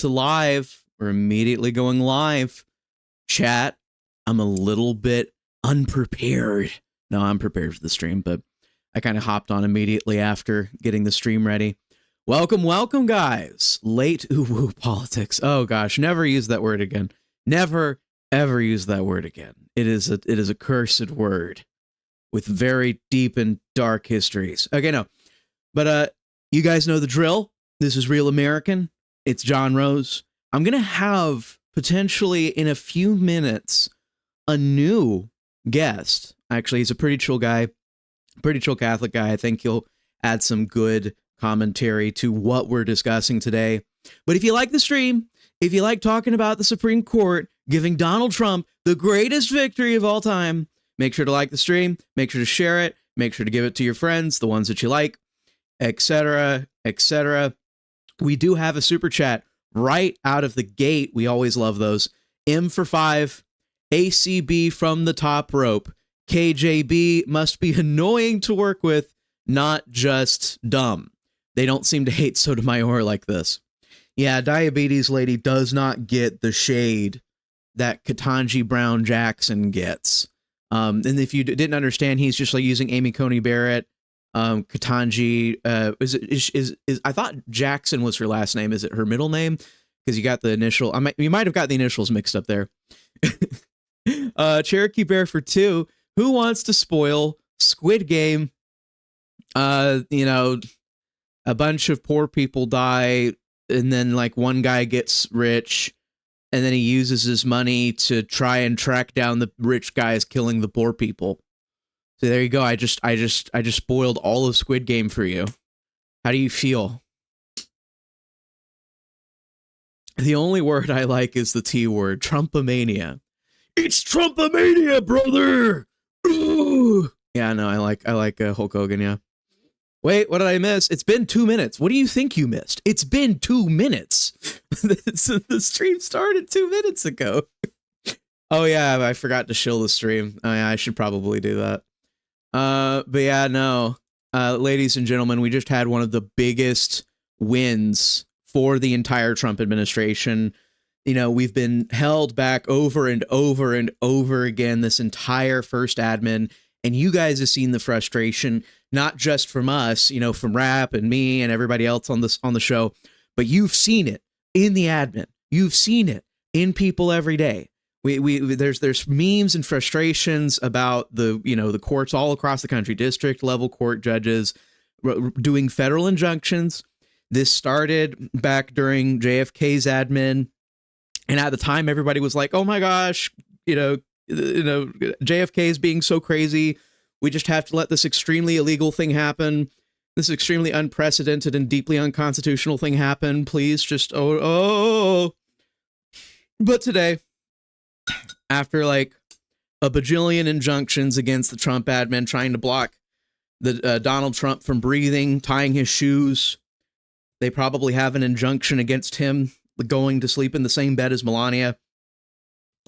to live. We're immediately going live. Chat, I'm a little bit unprepared. No, I'm prepared for the stream, but I kind of hopped on immediately after getting the stream ready. Welcome, welcome, guys. Late ooh politics. Oh gosh, never use that word again. Never ever use that word again. It is a cursed word with very deep and dark histories. Okay, no. But you guys know the drill. This is Real American. It's John Rose. I'm going to have potentially in a few minutes a new guest. Actually, he's a pretty chill guy, pretty chill Catholic guy. I think he'll add some good commentary to what we're discussing today. But if you like the stream, if you like talking about the Supreme Court giving Donald Trump the greatest victory of all time, make sure to like the stream, make sure to share it, make sure to give it to your friends, the ones that you like, etc., etc. We do have a super chat right out of the gate. We always love those. M for 5, ACB from the top rope. KJB must be annoying to work with, not just dumb. They don't seem to hate Sotomayor like this. Yeah, Diabetes Lady does not get the shade that Ketanji Brown Jackson gets. And if you didn't understand, he's just like using Amy Coney Barrett. Ketanji, I thought Jackson was her last name. Is it her middle name? Because you got the initial. You might have got the initials mixed up there. Cherokee Bear for 2. Who wants to spoil Squid Game? You know, a bunch of poor people die, and then like one guy gets rich, and then he uses his money to try and track down the rich guys killing the poor people. So there you go. I just spoiled all of Squid Game for you. How do you feel? The only word I like is the T word, Trumpomania. It's Trumpomania, brother. Ooh. Yeah, no, I like Hulk Hogan. Yeah. Wait, what did I miss? It's been 2 minutes. What do you think you missed? It's been 2 minutes. The stream started 2 minutes ago. Oh yeah, I forgot to shill the stream. Oh, yeah, I should probably do that. But yeah, no. Ladies and gentlemen, we just had one of the biggest wins for the entire Trump administration. You know, we've been held back over and over and over again this entire first admin, and you guys have seen the frustration, not just from us, you know, from Rap and me and everybody else on the show, but you've seen it in the admin. You've seen it in people every day. There's memes and frustrations about the courts all across the country, district level court judges doing federal injunctions. This started back during JFK's admin, and at the time everybody was like, "Oh my gosh, JFK is being so crazy. We just have to let this extremely illegal thing happen. This extremely unprecedented and deeply unconstitutional thing happen. Please just oh." But today, after like a bajillion injunctions against the Trump admin trying to block the Donald Trump from breathing, tying his shoes, they probably have an injunction against him going to sleep in the same bed as Melania.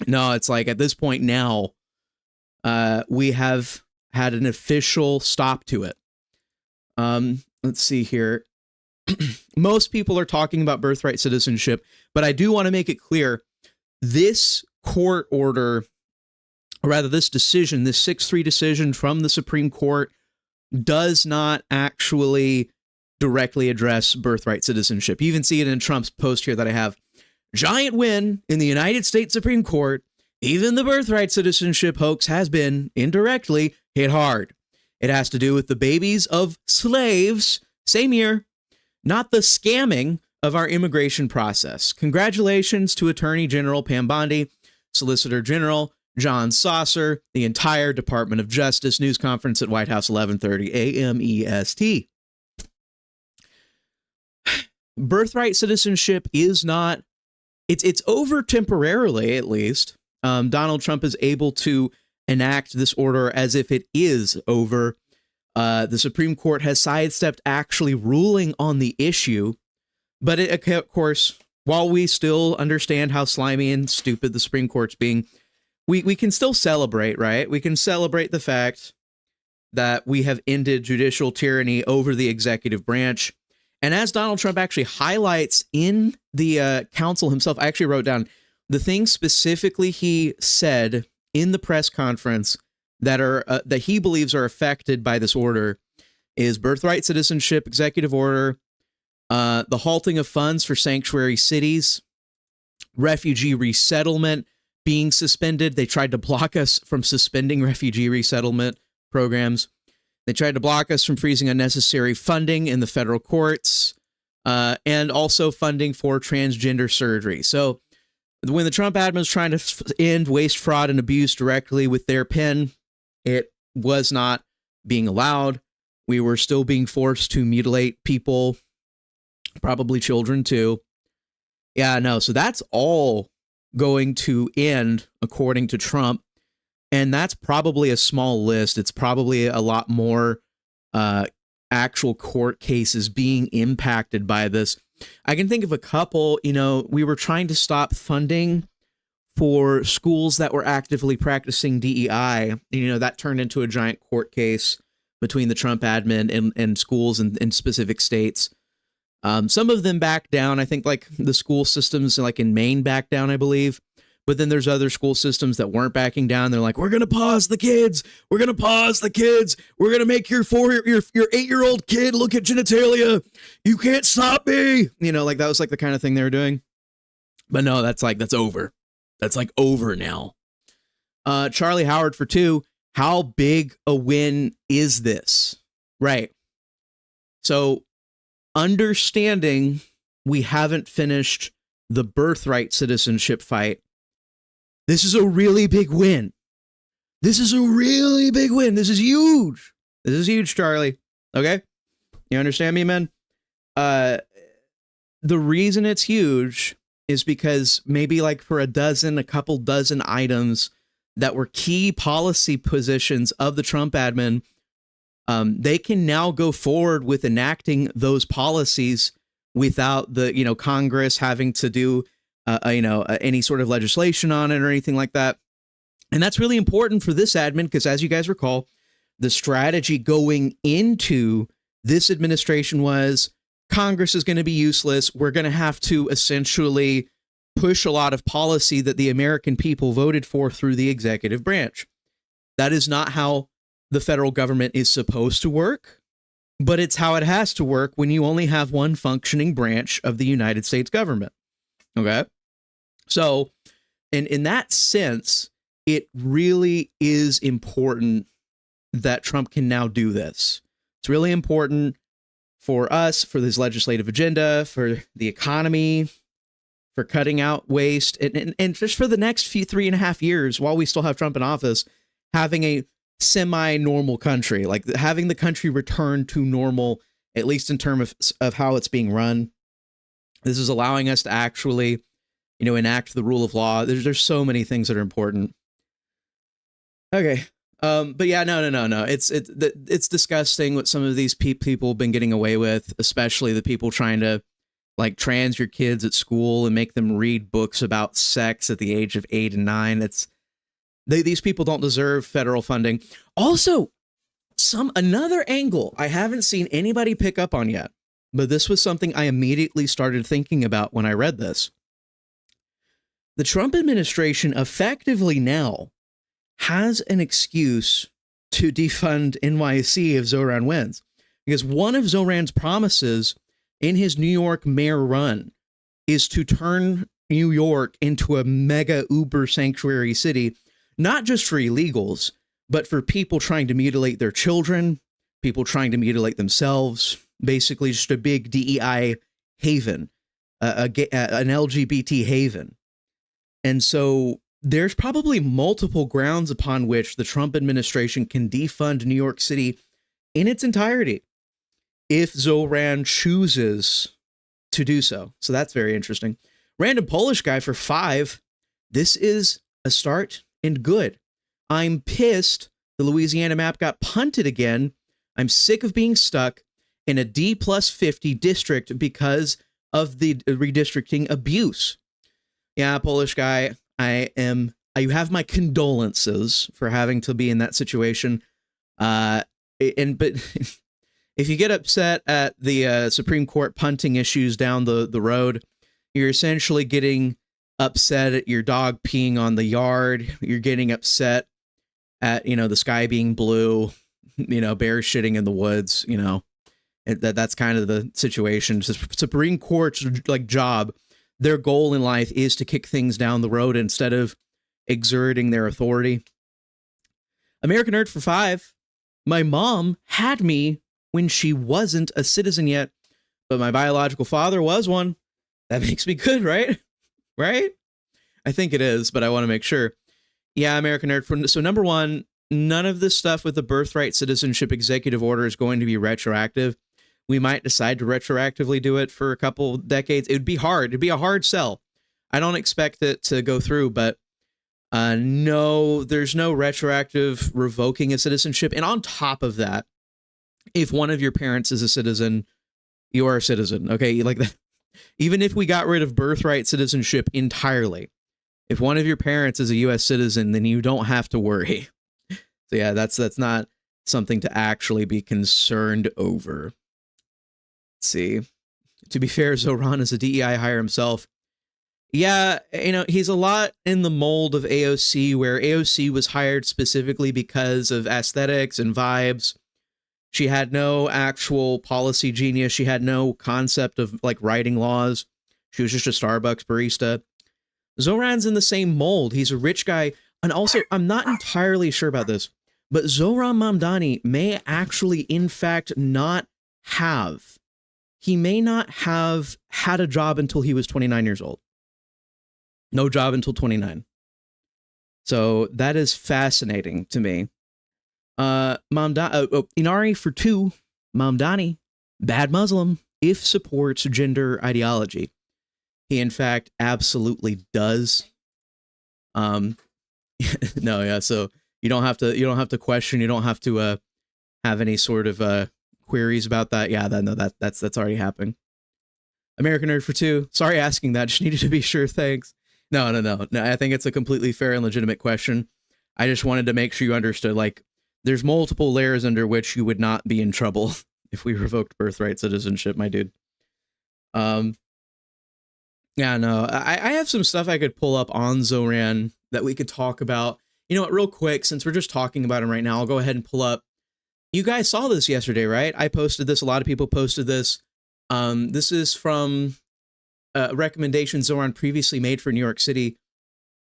No, it's like at this point now, we have had an official stop to it. Let's see here. Most people are talking about birthright citizenship, but I do want to make it clear this court order, or rather this decision, this 6-3 decision from the Supreme Court does not actually directly address birthright citizenship. You even see it in Trump's post here that I have. Giant win in the United States Supreme Court. Even the birthright citizenship hoax has been indirectly hit hard. It has to do with the babies of slaves, same year, not the scamming of our immigration process. Congratulations to Attorney General Pam Bondi, Solicitor General John Saucer, the entire Department of Justice. News conference at White House, 11:30 a.m. EST. Birthright citizenship is not, it's over temporarily, at least. Donald Trump is able to enact this order as if it is over. The Supreme Court has sidestepped actually ruling on the issue. But of course, while we still understand how slimy and stupid the Supreme Court's being, we can still celebrate, right? We can celebrate the fact that we have ended judicial tyranny over the executive branch. And as Donald Trump actually highlights in the council himself, I actually wrote down the things specifically he said in the press conference that are that he believes are affected by this order is birthright citizenship, executive order, the halting of funds for sanctuary cities, refugee resettlement being suspended. They tried to block us from suspending refugee resettlement programs. They tried to block us from freezing unnecessary funding in the federal courts, and also funding for transgender surgery. So when the Trump admin was trying to end waste, fraud, and abuse directly with their pen, it was not being allowed. We were still being forced to mutilate people, probably children too. Yeah, no. So that's all going to end, according to Trump. And that's probably a small list. It's probably a lot more actual court cases being impacted by this. I can think of a couple. We were trying to stop funding for schools that were actively practicing DEI. That turned into a giant court case between the Trump admin and schools in specific states. Some of them backed down. I think like the school systems like in Maine backed down, I believe. But then there's other school systems that weren't backing down. They're like, we're going to pause the kids. We're going to pause the kids. We're going to make your 8-year-old kid look at genitalia. You can't stop me. Like that was like the kind of thing they were doing. But no, that's over. That's like over now. Charlie Howard for 2. How big a win is this? Right. So understanding we haven't finished the birthright citizenship fight. This is a really big win. This is a really big win. This is huge. This is huge, Charlie. Okay? You understand me, man? The reason it's huge is because maybe like for a couple dozen items that were key policy positions of the Trump admin, they can now go forward with enacting those policies without the, Congress having to do any sort of legislation on it or anything like that. And that's really important for this admin because, as you guys recall, the strategy going into this administration was Congress is going to be useless. We're going to have to essentially push a lot of policy that the American people voted for through the executive branch. That is not how the federal government is supposed to work, but it's how it has to work when you only have one functioning branch of the United States government. Okay. So, in that sense, it really is important that Trump can now do this. It's really important for us, for this legislative agenda, for the economy, for cutting out waste, and just for the next 3.5 years while we still have Trump in office, having a semi-normal country, like having the country return to normal, at least in terms of how it's being run. This is allowing us to actually, enact the rule of law. There's so many things that are important. Okay. But yeah, no. It's disgusting what some of these people have been getting away with, especially the people trying to like trans your kids at school and make them read books about sex at the age of 8 and 9. These people don't deserve federal funding. Also, another angle I haven't seen anybody pick up on yet, but this was something I immediately started thinking about when I read this. The Trump administration effectively now has an excuse to defund NYC if Zohran wins, because one of Zohran's promises in his New York mayor run is to turn New York into a mega uber sanctuary city, not just for illegals, but for people trying to mutilate their children, people trying to mutilate themselves, basically just a big DEI haven, an LGBT haven. And so there's probably multiple grounds upon which the Trump administration can defund New York City in its entirety if Zohran chooses to do so. So that's very interesting. Random Polish guy for 5. This is a start and good. I'm pissed the Louisiana map got punted again. I'm sick of being stuck in a D+50 district because of the redistricting abuse. Yeah, Polish guy, you have my condolences for having to be in that situation. But if you get upset at the Supreme Court punting issues down the road, you're essentially getting upset at your dog peeing on the yard. You're getting upset at, the sky being blue, bears shitting in the woods, that's kind of the situation. The Supreme Court's job, their goal in life is to kick things down the road instead of exerting their authority. American Nerd for 5. My mom had me when she wasn't a citizen yet, but my biological father was one. That makes me good, right? Right? I think it is, but I want to make sure. Yeah, American Nerd. So number one, none of this stuff with the birthright citizenship executive order is going to be retroactive. We might decide to retroactively do it for a couple decades. It would be hard. It'd be a hard sell. I don't expect it to go through, but no, there's no retroactive revoking of citizenship. And on top of that, if one of your parents is a citizen, you are a citizen. Okay, like that. Even if we got rid of birthright citizenship entirely, if one of your parents is a U.S. citizen, then you don't have to worry. So yeah, that's not something to actually be concerned over. Let's see. To be fair, Zohran is a DEI hire himself. Yeah, he's a lot in the mold of AOC, where AOC was hired specifically because of aesthetics and vibes. She had no actual policy genius. She had no concept of writing laws. She was just a Starbucks barista. Zohran's in the same mold. He's a rich guy. And also, I'm not entirely sure about this, but Zohran Mamdani may actually, in fact, not have. He may not have had a job until he was 29 years old. No job until 29. So that is fascinating to me. Inari for 2. Mamdani, bad Muslim, if supports gender ideology. He, in fact, absolutely does. No, yeah. So you don't have to question. You don't have to have any sort of queries about that. Yeah, that's already happening. American Nerd for 2. Sorry asking that. Just needed to be sure. Thanks. No. I think it's a completely fair and legitimate question. I just wanted to make sure you understood. There's multiple layers under which you would not be in trouble if we revoked birthright citizenship, my dude. Yeah, no, I have some stuff I could pull up on Zohran that we could talk about. You know what, real quick, since we're just talking about him right now, I'll go ahead and pull up. You guys saw this yesterday, right? I posted this. A lot of people posted this. This is from a recommendation Zohran previously made for New York City.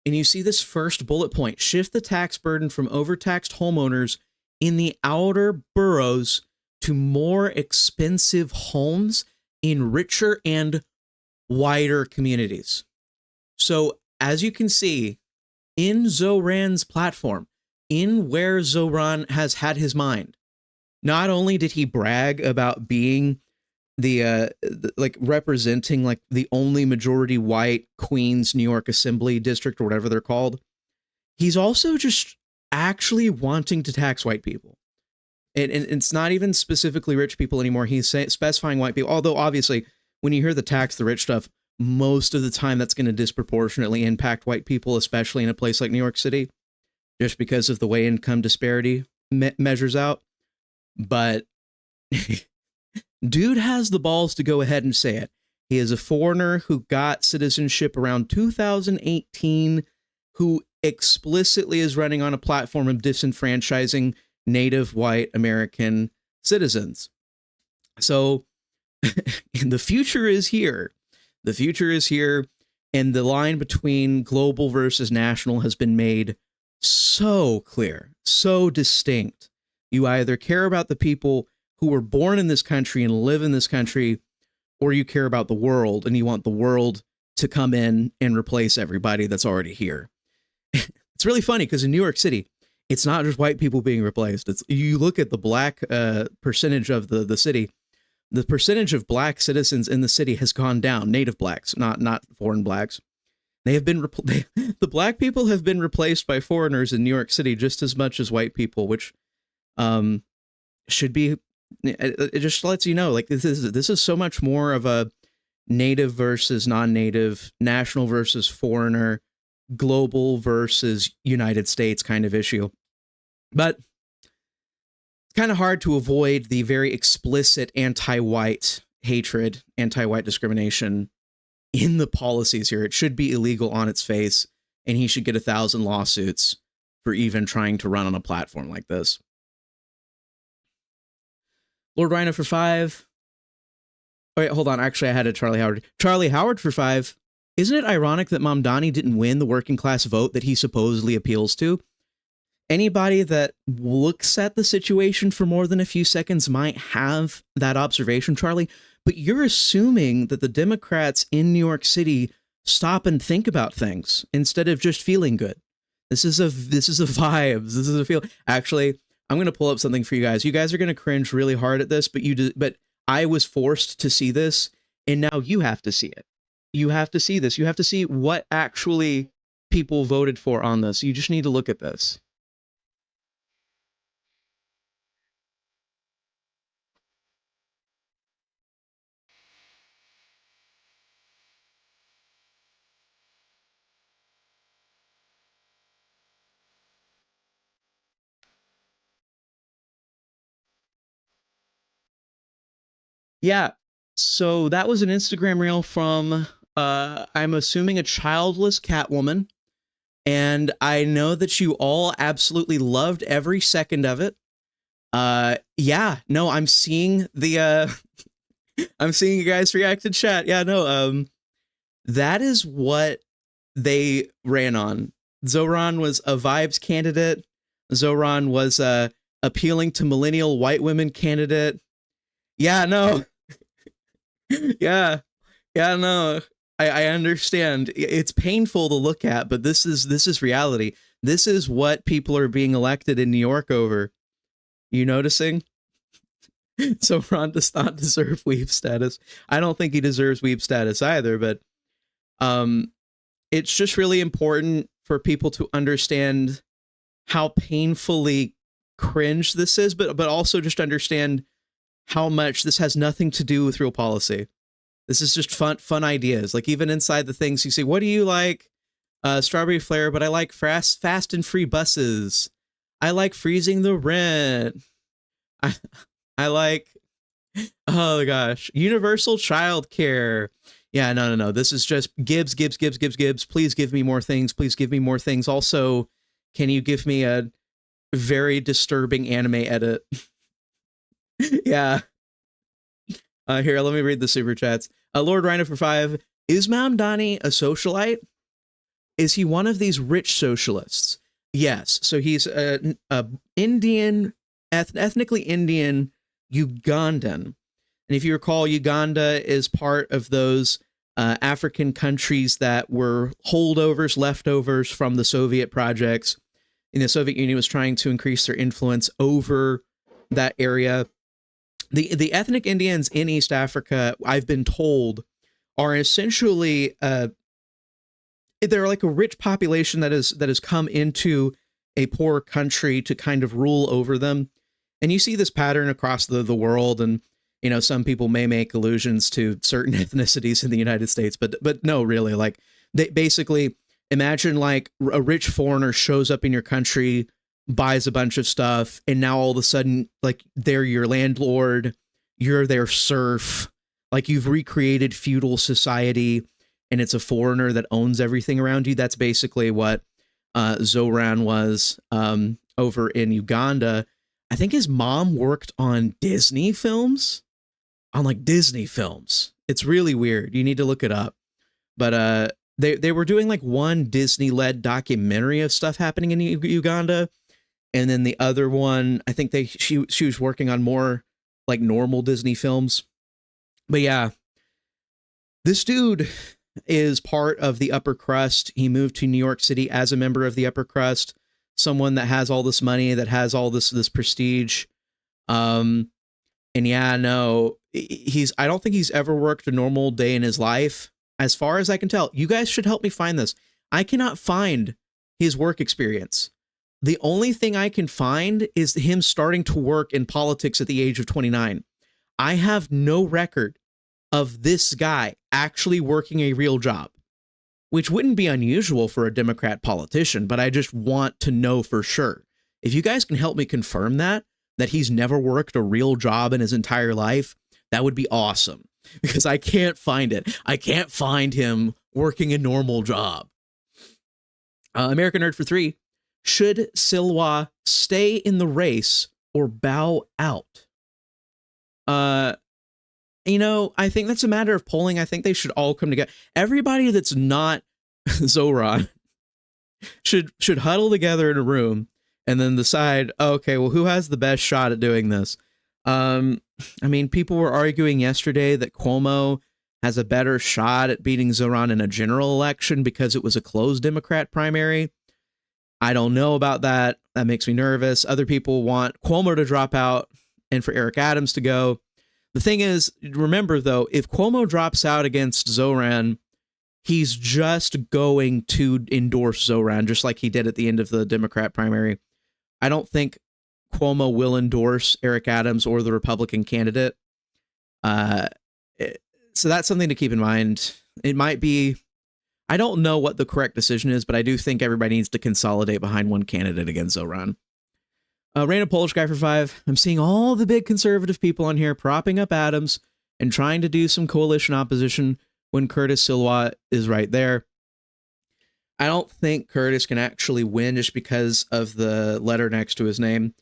And you see this first bullet point: shift the tax burden from overtaxed homeowners in the outer boroughs to more expensive homes in richer and wider communities. So as you can see in Zohran's platform, in where Zohran has had his mind, not only did he brag about being the representing the only majority white Queens New York Assembly district or whatever they're called, he's also just actually wanting to tax white people. And it's not even specifically rich people anymore. He's specifying white people, although obviously when you hear the tax the rich stuff, most of the time that's going to disproportionately impact white people, especially in a place like New York City, just because of the way income disparity measures out. But dude has the balls to go ahead and say it. He is a foreigner who got citizenship around 2018, who explicitly is running on a platform of disenfranchising native white American citizens. So the future is here. The future is here, and the line between global versus national has been made so clear, so distinct. You either care about the people who were born in this country and live in this country, or you care about the world and you want the world to come in and replace everybody that's already here. It's really funny because in New York City, it's not just white people being replaced. It's, you look at the black percentage of the city. The percentage of black citizens in the city has gone down. Native blacks, not foreign blacks. They have been the black people have been replaced by foreigners in New York City just as much as white people, which should be. It just lets you know, this is so much more of a native versus non-native, national versus foreigner, global versus United States kind of issue. But it's kind of hard to avoid the very explicit anti-white hatred, anti-white discrimination in the policies here. It should be illegal on its face, and he should get 1,000 lawsuits for even trying to run on a platform like this. Lord Rhino for 5. Oh, wait, hold on. Actually, I had a Charlie Howard. Charlie Howard for 5. Isn't it ironic that Mamdani didn't win the working class vote that he supposedly appeals to? Anybody that looks at the situation for more than a few seconds might have that observation, Charlie, but you're assuming that the Democrats in New York stop and think about things instead of just feeling good. This is a vibe. This is a feel. Actually, I'm going to pull up something for you guys. You guys are going to cringe really hard at this, but I was forced to see this, and now you have to see it. You have to see this. You have to see what actually people voted for on this. You just need to look at this. Yeah. So that was an Instagram reel from, I'm assuming, a childless Catwoman. And I know that you all absolutely loved every second of it. Yeah, no, I'm seeing the, I'm seeing you guys react in chat. Yeah, no, that is what they ran on. Zohran was a vibes candidate. Zohran was a appealing to millennial white women candidate. Yeah, no. Yeah, no. I understand. It's painful to look at, but this is reality. This is what people are being elected in New York over. You noticing? So Ron does not deserve weeb status. I don't think he deserves weeb status either, but it's just really important for people to understand how painfully cringe this is, but also just understand how much this has nothing to do with real policy. This is just fun ideas. Like, even inside the things you see, what do you like? Strawberry Flare, but I like fast and free buses. I like freezing the rent. I like, oh gosh, universal child care. Yeah, no. This is just Gibbs. Please give me more things. Please give me more things. Also, can you give me a very disturbing anime edit? Yeah. Here, let me read the super chats. Lord Rhino for 5. Is Mamdani a socialite? Is he one of these rich socialists? Yes. So he's a Indian, ethnically Indian Ugandan. And if you recall, Uganda is part of those African countries that were holdovers, leftovers from the Soviet projects. And the Soviet Union was trying to increase their influence over that area. The ethnic Indians in East Africa, I've been told, are essentially they're like a rich population that has come into a poor country to kind of rule over them. And you see this pattern across the world, and you know, some people may make allusions to certain ethnicities in the United States, but no, really, like, they basically imagine like a rich foreigner shows up in your country, buys a bunch of stuff, and now all of a sudden, like, they're your landlord, you're their serf, like you've recreated feudal society, and it's a foreigner that owns everything around you. That's basically what Zohran was over in Uganda. I think his mom worked on Disney films, It's really weird. You need to look it up. But they were doing like one Disney-led documentary of stuff happening in Uganda. And then the other one, I think she was working on more like normal Disney films. But yeah, this dude is part of the upper crust. He moved to New York City as a member of the upper crust, someone that has all this money, that has all this prestige. And yeah, no, I don't think he's ever worked a normal day in his life, as far as I can tell. You guys should help me find this. I cannot find his work experience. The only thing I can find is him starting to work in politics at the age of 29. I have no record of this guy actually working a real job, which wouldn't be unusual for a Democrat politician, but I just want to know for sure. If you guys can help me confirm that, that he's never worked a real job in his entire life, that would be awesome, because I can't find it. I can't find him working a normal job. American Nerd for 3. Should Silwa stay in the race or bow out? You know, I think that's a matter of polling. I think they should all come together. Everybody that's not Zohran should huddle together in a room and then decide, okay, well, who has the best shot at doing this? I mean, people were arguing yesterday that Cuomo has a better shot at beating Zohran in a general election because it was a closed Democrat primary. I don't know about that. That makes me nervous. Other people want Cuomo to drop out and for Eric Adams to go. The thing is, remember, though, if Cuomo drops out against Zohran, he's just going to endorse Zohran, just like he did at the end of the Democrat primary. I don't think Cuomo will endorse Eric Adams or the Republican candidate. So that's something to keep in mind. It might be, I don't know what the correct decision is, but I do think everybody needs to consolidate behind one candidate against Zohran. Random Polish guy for 5. I'm seeing all the big conservative people on here propping up Adams and trying to do some coalition opposition when Curtis Silwa is right there. I don't think Curtis can actually win just because of the letter next to his name,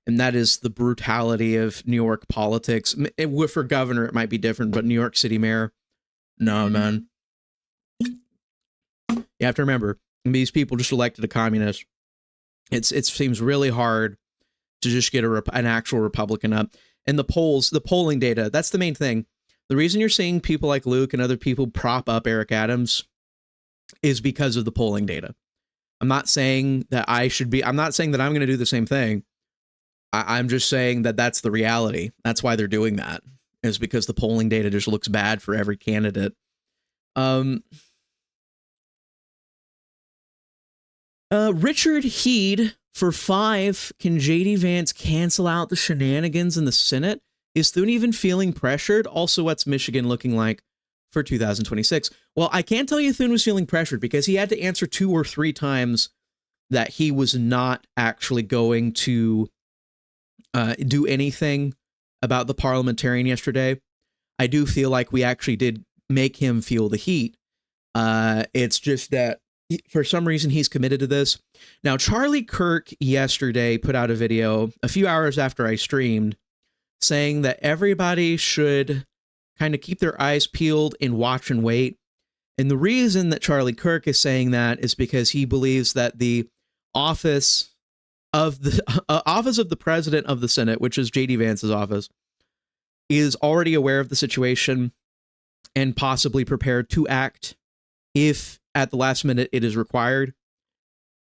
and that is the brutality of New York politics. For governor, it might be different, but New York City mayor, no, man. You have to remember, these people just elected a communist. It seems really hard to just get an actual Republican up. And the polling data, that's the main thing. The reason you're seeing people like Luke and other people prop up Eric Adams is because of the polling data. I'm not saying that I'm not saying that I'm going to do the same thing. I'm just saying that that's the reality. That's why they're doing that, is because the polling data just looks bad for every candidate. Richard Heed for 5. Can JD Vance cancel out the shenanigans in the Senate? Is Thune even feeling pressured? Also, what's Michigan looking like for 2026? Well, I can't tell you Thune was feeling pressured because he had to answer 2 or 3 times that he was not actually going to do anything about the parliamentarian yesterday. I do feel like we actually did make him feel the heat. It's just that for some reason he's committed to this. Now, Charlie Kirk yesterday put out a video a few hours after I streamed saying that everybody should kind of keep their eyes peeled and watch and wait. And the reason that Charlie Kirk is saying that is because he believes that the office of the president of the Senate, which is JD Vance's office, is already aware of the situation and possibly prepared to act if at the last minute it is required.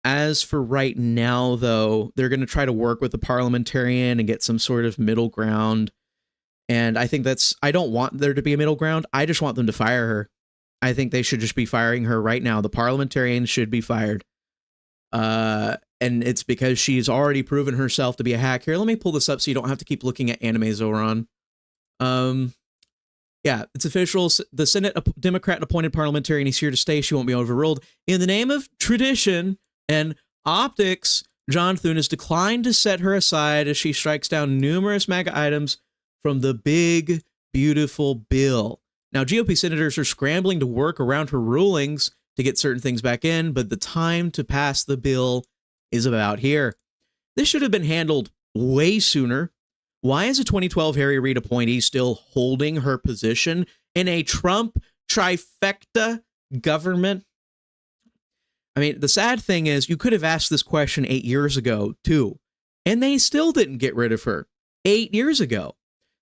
As for right now, though, they're going to try to work with the parliamentarian and get some sort of middle ground. And I think I don't want there to be a middle ground. I just want them to fire her. I think they should just be firing her right now. The parliamentarian should be fired. And it's because she's already proven herself to be a hack. Here, let me pull this up so you don't have to keep looking at anime, Zohran. Yeah, it's official. The Senate Democrat appointed parliamentarian is here to stay. She won't be overruled. In the name of tradition and optics, John Thune has declined to set her aside as she strikes down numerous MAGA items from the big, beautiful bill. Now, GOP senators are scrambling to work around her rulings to get certain things back in, but the time to pass the bill is about here. This should have been handled way sooner. Why is a 2012 Harry Reid appointee still holding her position in a Trump trifecta government? I mean, the sad thing is you could have asked this question 8 years ago, too, and they still didn't get rid of her 8 years ago.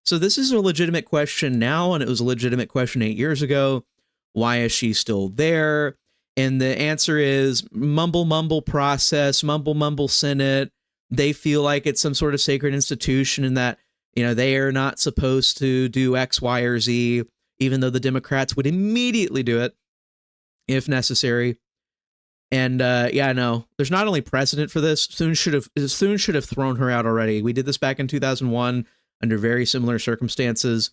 So this is a legitimate question now, and it was a legitimate question 8 years ago. Why is she still there? And the answer is mumble process, mumble Senate. They feel like it's some sort of sacred institution and that, you know, they are not supposed to do X, Y, or Z, even though the Democrats would immediately do it if necessary. And yeah, no, there's not only precedent for this. Thune should have thrown her out already. We did this back in 2001 under very similar circumstances.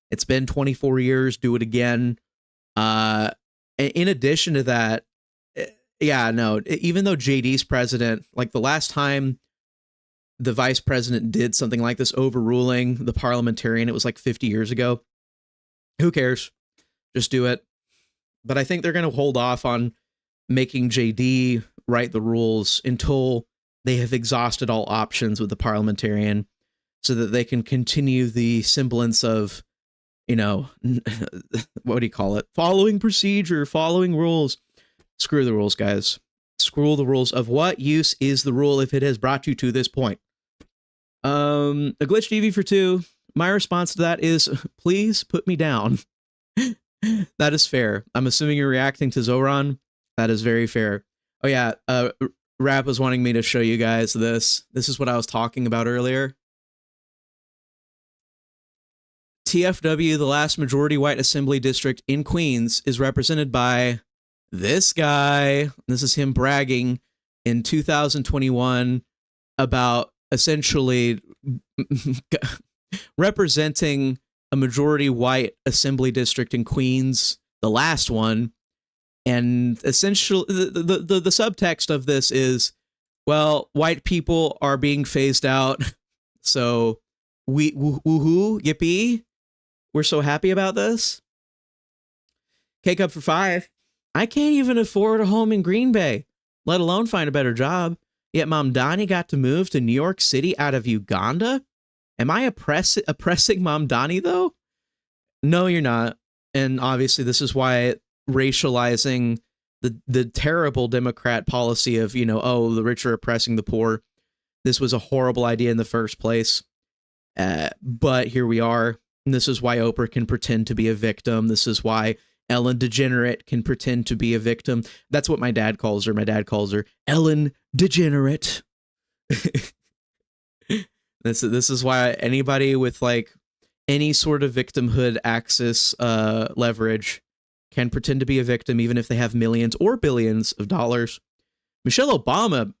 It's been 24 years. Do it again. In addition to that, yeah, no, even though JD's president, like the last time the vice president did something like this, overruling the parliamentarian. It was like 50 years ago. Who cares? Just do it. But I think they're going to hold off on making JD write the rules until they have exhausted all options with the parliamentarian, so that they can continue the semblance of, you know, what do you call it? Following procedure, following rules. Screw the rules, guys. Screw the rules. Of what use is the rule if it has brought you to this point? A glitch TV for 2. My response to that is, please put me down. That is fair. I'm assuming you're reacting to Zohran. That is very fair. Oh yeah, Rap was wanting me to show you guys this. This is what I was talking about earlier. TFW, the last majority white assembly district in Queens, is represented by this guy. This is him bragging in 2021 about essentially representing a majority white assembly district in Queens, the last one. And essentially the subtext of this is, well, white people are being phased out. So woohoo, yippee. We're so happy about this. Cake up for 5. I can't even afford a home in Green Bay, let alone find a better job. Yet Mamdani got to move to New York City out of Uganda. Am I oppressing Mamdani, though? No, you're not. And obviously, this is why racializing the terrible Democrat policy of, you know, oh, the rich are oppressing the poor. This was a horrible idea in the first place. But here we are. And this is why Oprah can pretend to be a victim. This is why Ellen DeGenerate can pretend to be a victim. That's what my dad calls her. My dad calls her Ellen DeGenerate. This is why anybody with like any sort of victimhood axis leverage can pretend to be a victim, even if they have millions or billions of dollars. Michelle Obama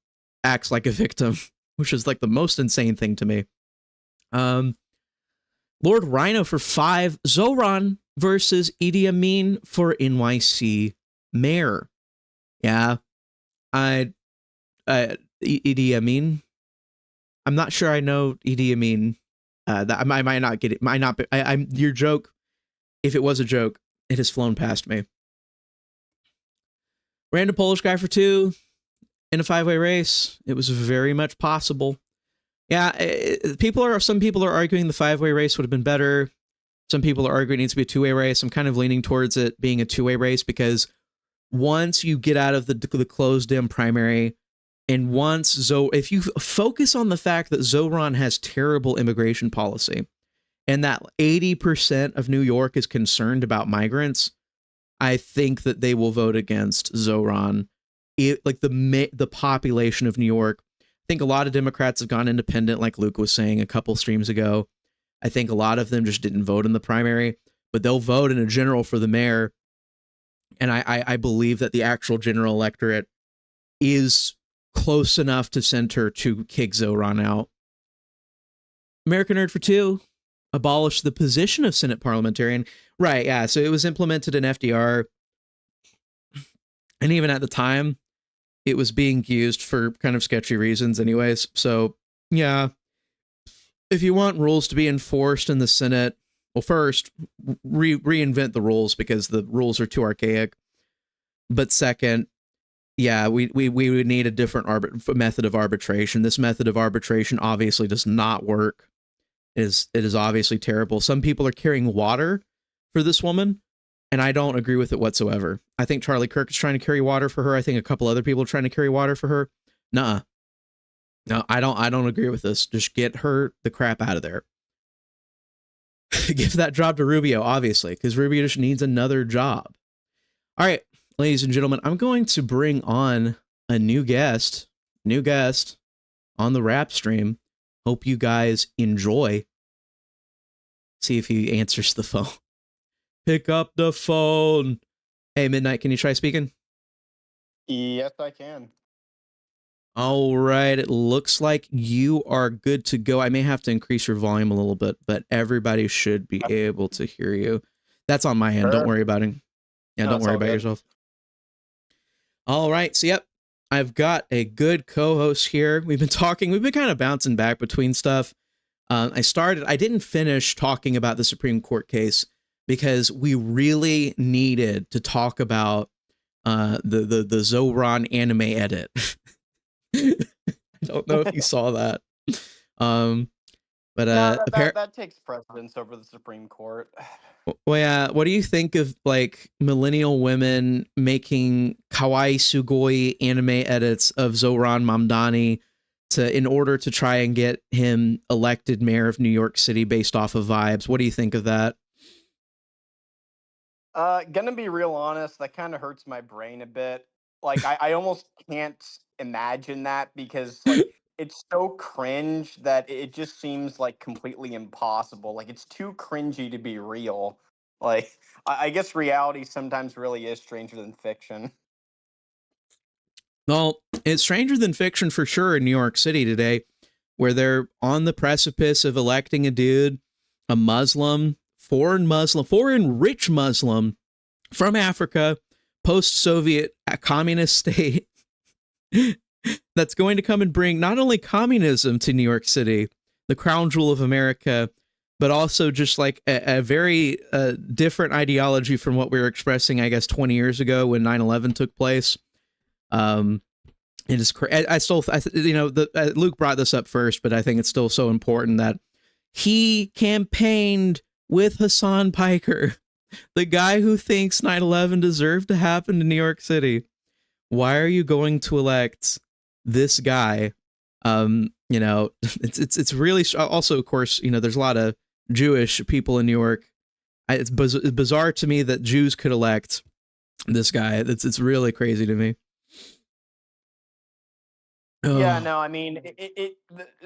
acts like a victim, which is like the most insane thing to me. Lord Rhino for 5. Zohran versus Idi Amin for NYC mayor. Yeah, Idi Amin. I'm not sure I know Idi Amin. That I might not get it. Might not be. I'm your joke. If it was a joke, it has flown past me. Random Polish guy for 2 in a 5-way race. It was very much possible. Yeah, some people are arguing the 5-way race would have been better. Some people are arguing it needs to be a 2-way race. I'm kind of leaning towards it being a 2-way race, because once you get out of the closed-in primary, and if you focus on the fact that Zohran has terrible immigration policy, and that 80% of New York is concerned about migrants, I think that they will vote against Zohran. Like the population of New York. I think a lot of Democrats have gone independent, like Luke was saying a couple streams ago. I think a lot of them just didn't vote in the primary, but they'll vote in a general for the mayor. And I believe that the actual general electorate is close enough to center to kick Zohran out. American Nerd for 2, abolish the position of Senate parliamentarian. Right, yeah, so it was implemented in FDR. And even at the time, it was being used for kind of sketchy reasons anyways. So, yeah, if you want rules to be enforced in the Senate, well, first, reinvent the rules, because the rules are too archaic. But second, yeah, we would need a different method of arbitration. This method of arbitration obviously does not work. It is obviously terrible. Some people are carrying water for this woman, and I don't agree with it whatsoever. I think Charlie Kirk is trying to carry water for her. I think a couple other people are trying to carry water for her. Nuh-uh. No, I don't agree with this. Just get her the crap out of there. Give that job to Rubio, obviously, because Rubio just needs another job. All right, ladies and gentlemen, I'm going to bring on a new guest on the rap stream. Hope you guys enjoy. See if he answers the phone. Pick up the phone. Hey, Midnight, can you try speaking? Yes, I can. All right, it looks like you are good to go. I may have to increase your volume a little bit, but everybody should be able to hear you. That's on my end. Don't worry about it. Yeah, don't worry about yourself. All right, so yep, I've got a good co-host here. We've been kind of bouncing back between stuff. I didn't finish talking about the Supreme Court case because we really needed to talk about the Zohran anime edit. I don't know if you saw that. Um, but No, that takes precedence over the Supreme Court. well, yeah. What do you think of like millennial women making kawaii sugoi anime edits of Zohran Mamdani in order to try and get him elected mayor of New York City based off of vibes? What do you think of that? Gonna be real honest, that kind of hurts my brain a bit. Like, I almost can't imagine that because, like, it's so cringe that it just seems like completely impossible. Like, it's too cringy to be real. Like, I guess reality sometimes really is stranger than fiction. Well, it's stranger than fiction for sure in New York City today, where they're on the precipice of electing a dude, a foreign rich Muslim from Africa, post-Soviet communist state that's going to come and bring not only communism to New York City, the crown jewel of America, but also just like a very different ideology from what we were expressing, I guess, 20 years ago when 9/11 took place. It is. Luke brought this up first, but I think it's still so important that he campaigned with Hassan Piker, the guy who thinks 9/11 deserved to happen to New York City. Why are you going to elect this guy? It's really also, of course, there's a lot of Jewish people in New York. It's bizarre to me that Jews could elect this guy. It's really crazy to me. Yeah, no, I mean,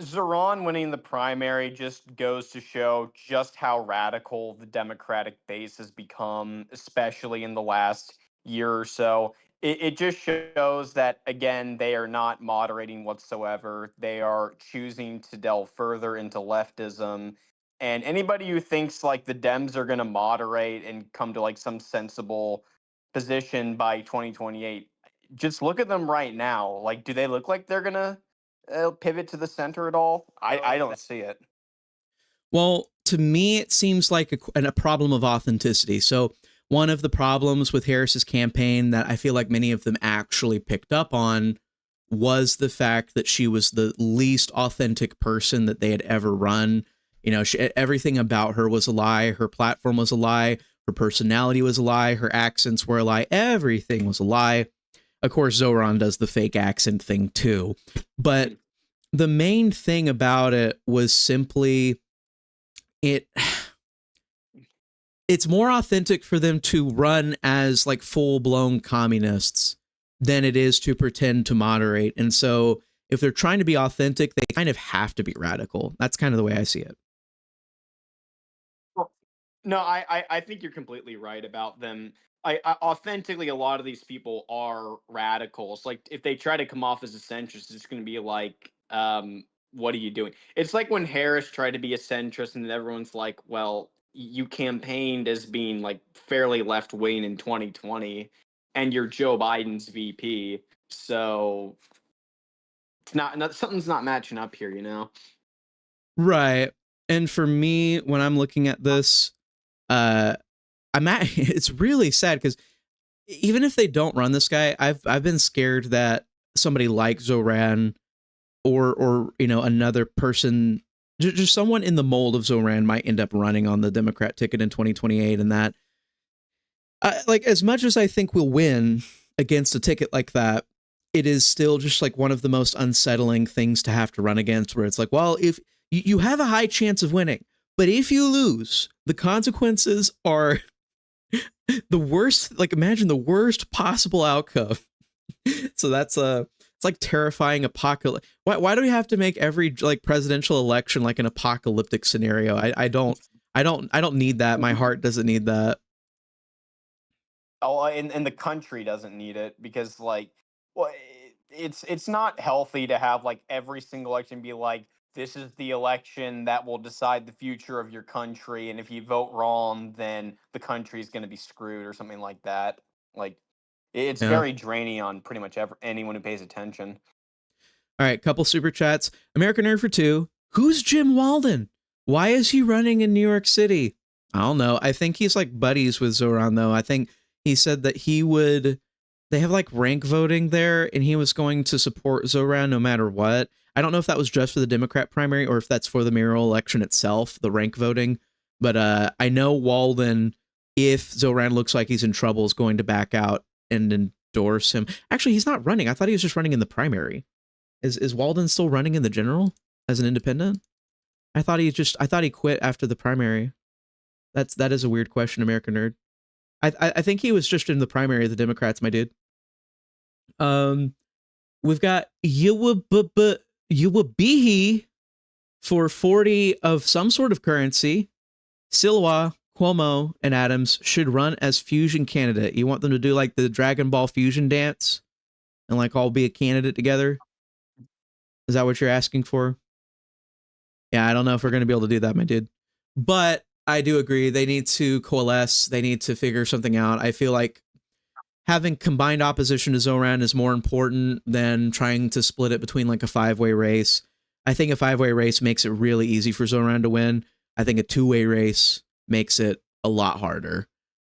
Zoran winning the primary just goes to show just how radical the Democratic base has become, especially in the last year or so. It just shows that, again, they are not moderating whatsoever. They are choosing to delve further into leftism. And anybody who thinks like the Dems are going to moderate and come to like some sensible position by 2028, just look at them right now. Like, do they look like they're gonna pivot to the center at all? I don't see it. Well, to me, it seems like a problem of authenticity. So one of the problems with Harris's campaign that I feel like many of them actually picked up on was the fact that she was the least authentic person that they had ever run. Everything about her was a lie. Her platform was a lie. Her personality was a lie. Her accents were a lie. Everything was a lie. Of course, Zohran does the fake accent thing too. But the main thing about it was simply it it's more authentic for them to run as like full-blown communists than it is to pretend to moderate. And so if they're trying to be authentic, they kind of have to be radical. That's kind of the way I see it. Well, no, I think you're completely right about them. Authentically, a lot of these people are radicals. Like, if they try to come off as a centrist, it's going to be like, what are you doing? It's like when Harris tried to be a centrist, and then everyone's like, well, you campaigned as being like fairly left wing in 2020, and you're Joe Biden's VP. So it's not something's not matching up here, you know? Right. And for me, when I'm looking at this, uh, it's really sad because even if they don't run this guy, I've been scared that somebody like Zohran or another person, just someone in the mold of Zohran might end up running on the Democrat ticket in 2028, and that like as much as I think we'll win against a ticket like that, it is still just like one of the most unsettling things to have to run against, where it's like, well, if you have a high chance of winning, but if you lose, the consequences are the worst. Like, imagine the worst possible outcome. So that's it's like terrifying apocalypse. Why do we have to make every like presidential election like an apocalyptic scenario? I don't need that. My heart doesn't need that. Oh, and the country doesn't need it because, like, well, it's not healthy to have like every single election be like, this is the election that will decide the future of your country, and if you vote wrong, then the country is going to be screwed or something like that. Like, It's Yeah. very draining on pretty much anyone who pays attention. All right, couple super chats. American Nerd for 2. Who's Jim Walden? Why is he running in New York City? I don't know. I think he's like buddies with Zohran, though. I think he said that he would. They have like rank voting there, and he was going to support Zohran no matter what. I don't know if that was just for the Democrat primary or if that's for the mayoral election itself, the rank voting. But I know Walden, if Zohran looks like he's in trouble, is going to back out and endorse him. Actually, he's not running. I thought he was just running in the primary. Is Walden still running in the general as an independent? I thought he quit after the primary. That is a weird question, American Nerd. I think he was just in the primary of the Democrats, my dude. We've got Yuwabihi for 40 of some sort of currency. Silwa, Cuomo, and Adams should run as fusion candidate. You want them to do like the Dragon Ball fusion dance and like all be a candidate together? Is that what you're asking for? Yeah, I don't know if we're going to be able to do that, my dude. But I do agree. They need to coalesce. They need to figure something out. I feel like having combined opposition to Zohran is more important than trying to split it between like a 5-way race. I think a 5-way race makes it really easy for Zohran to win. I think a 2-way race makes it a lot harder.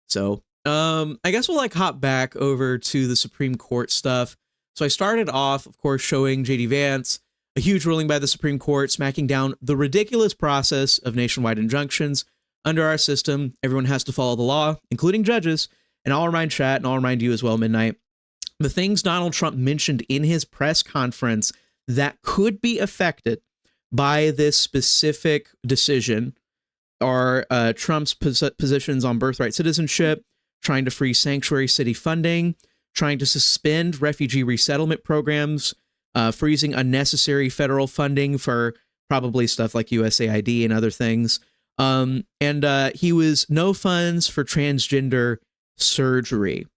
So I guess we'll like hop back over to the Supreme Court stuff. So I started off, of course, showing JD Vance, a huge ruling by the Supreme Court smacking down the ridiculous process of nationwide injunctions. Under our system, everyone has to follow the law, including judges. And I'll remind chat, and I'll remind you as well, Midnight, the things Donald Trump mentioned in his press conference that could be affected by this specific decision are Trump's positions on birthright citizenship, trying to freeze sanctuary city funding, trying to suspend refugee resettlement programs, freezing unnecessary federal funding for probably stuff like USAID and other things. And he was no funds for transgender surgery.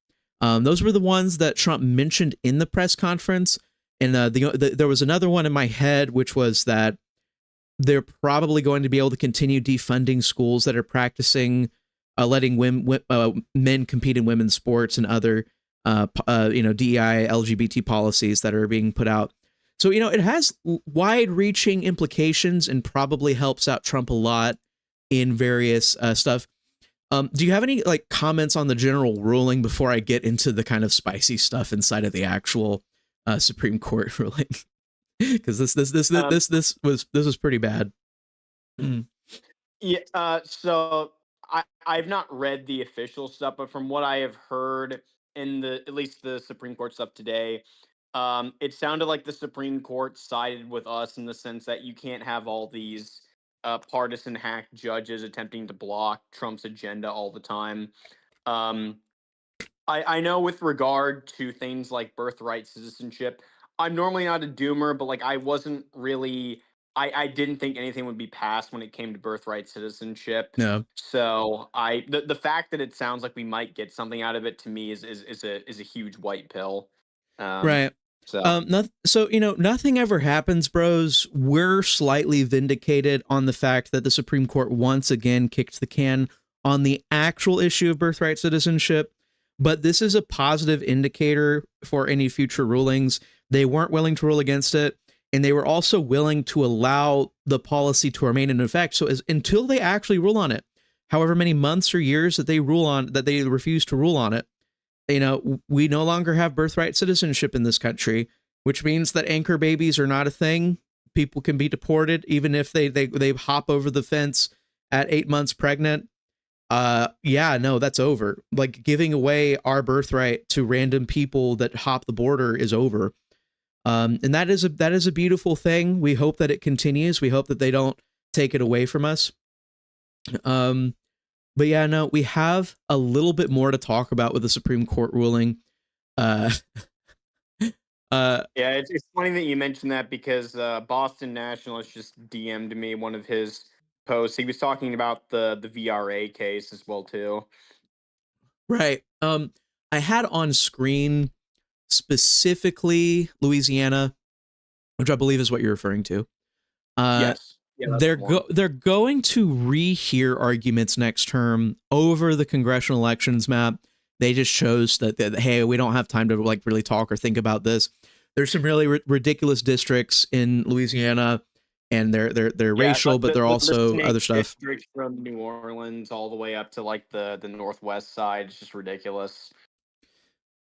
Those were the ones that Trump mentioned in the press conference. And there was another one in my head, which was that they're probably going to be able to continue defunding schools that are practicing letting men compete in women's sports and other DEI, LGBT policies that are being put out. So, it has wide-reaching implications and probably helps out Trump a lot in various stuff. Do you have any like comments on the general ruling before I get into the kind of spicy stuff inside of the actual Supreme Court ruling? Because this was pretty bad. Yeah. So I've not read the official stuff, but from what I have heard in at least the Supreme Court stuff today, it sounded like the Supreme Court sided with us in the sense that you can't have all these partisan hack judges attempting to block Trump's agenda all the time. I know with regard to things like birthright citizenship, I'm normally not a doomer, but like I wasn't really I didn't think anything would be passed when it came to birthright citizenship. No. So the fact that it sounds like we might get something out of it to me is a huge white pill. Right. So nothing ever happens, bros. We're slightly vindicated on the fact that the Supreme Court once again kicked the can on the actual issue of birthright citizenship. But this is a positive indicator for any future rulings. They weren't willing to rule against it, and they were also willing to allow the policy to remain in effect. So until they actually rule on it, however many months or years that they refuse to rule on it, we no longer have birthright citizenship in this country, which means that anchor babies are not a thing. People can be deported even if they hop over the fence at 8 months pregnant. That's over. Like giving away our birthright to random people that hop the border is over. And that is a beautiful thing. We hope that it continues. We hope that they don't take it away from us. But yeah, no, we have a little bit more to talk about with the Supreme Court ruling. Yeah, it's funny that you mentioned that because Boston Nationalist just DM'd me one of his posts. He was talking about the VRA case as well too. Right. I had on screen specifically Louisiana, which I believe is what you're referring to. Yes. Yeah, they're going to rehear arguments next term over the congressional elections map They just chose that hey, we don't have time to like really talk or think about this. There's some really ridiculous districts in Louisiana, and they're Yeah, racial, like but they're the also Snake other stuff. District from New Orleans all the way up to like the northwest side. It's just ridiculous.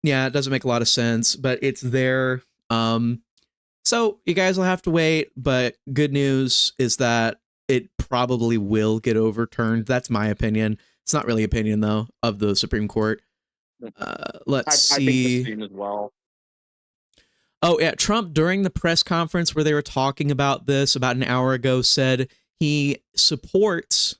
Yeah, it doesn't make a lot of sense, but it's there. So you guys will have to wait, but good news is that it probably will get overturned. That's my opinion. It's not really opinion though of the Supreme Court. Let's I think the see. same as well. Oh yeah, Trump during the press conference where they were talking about this about an hour ago said he supports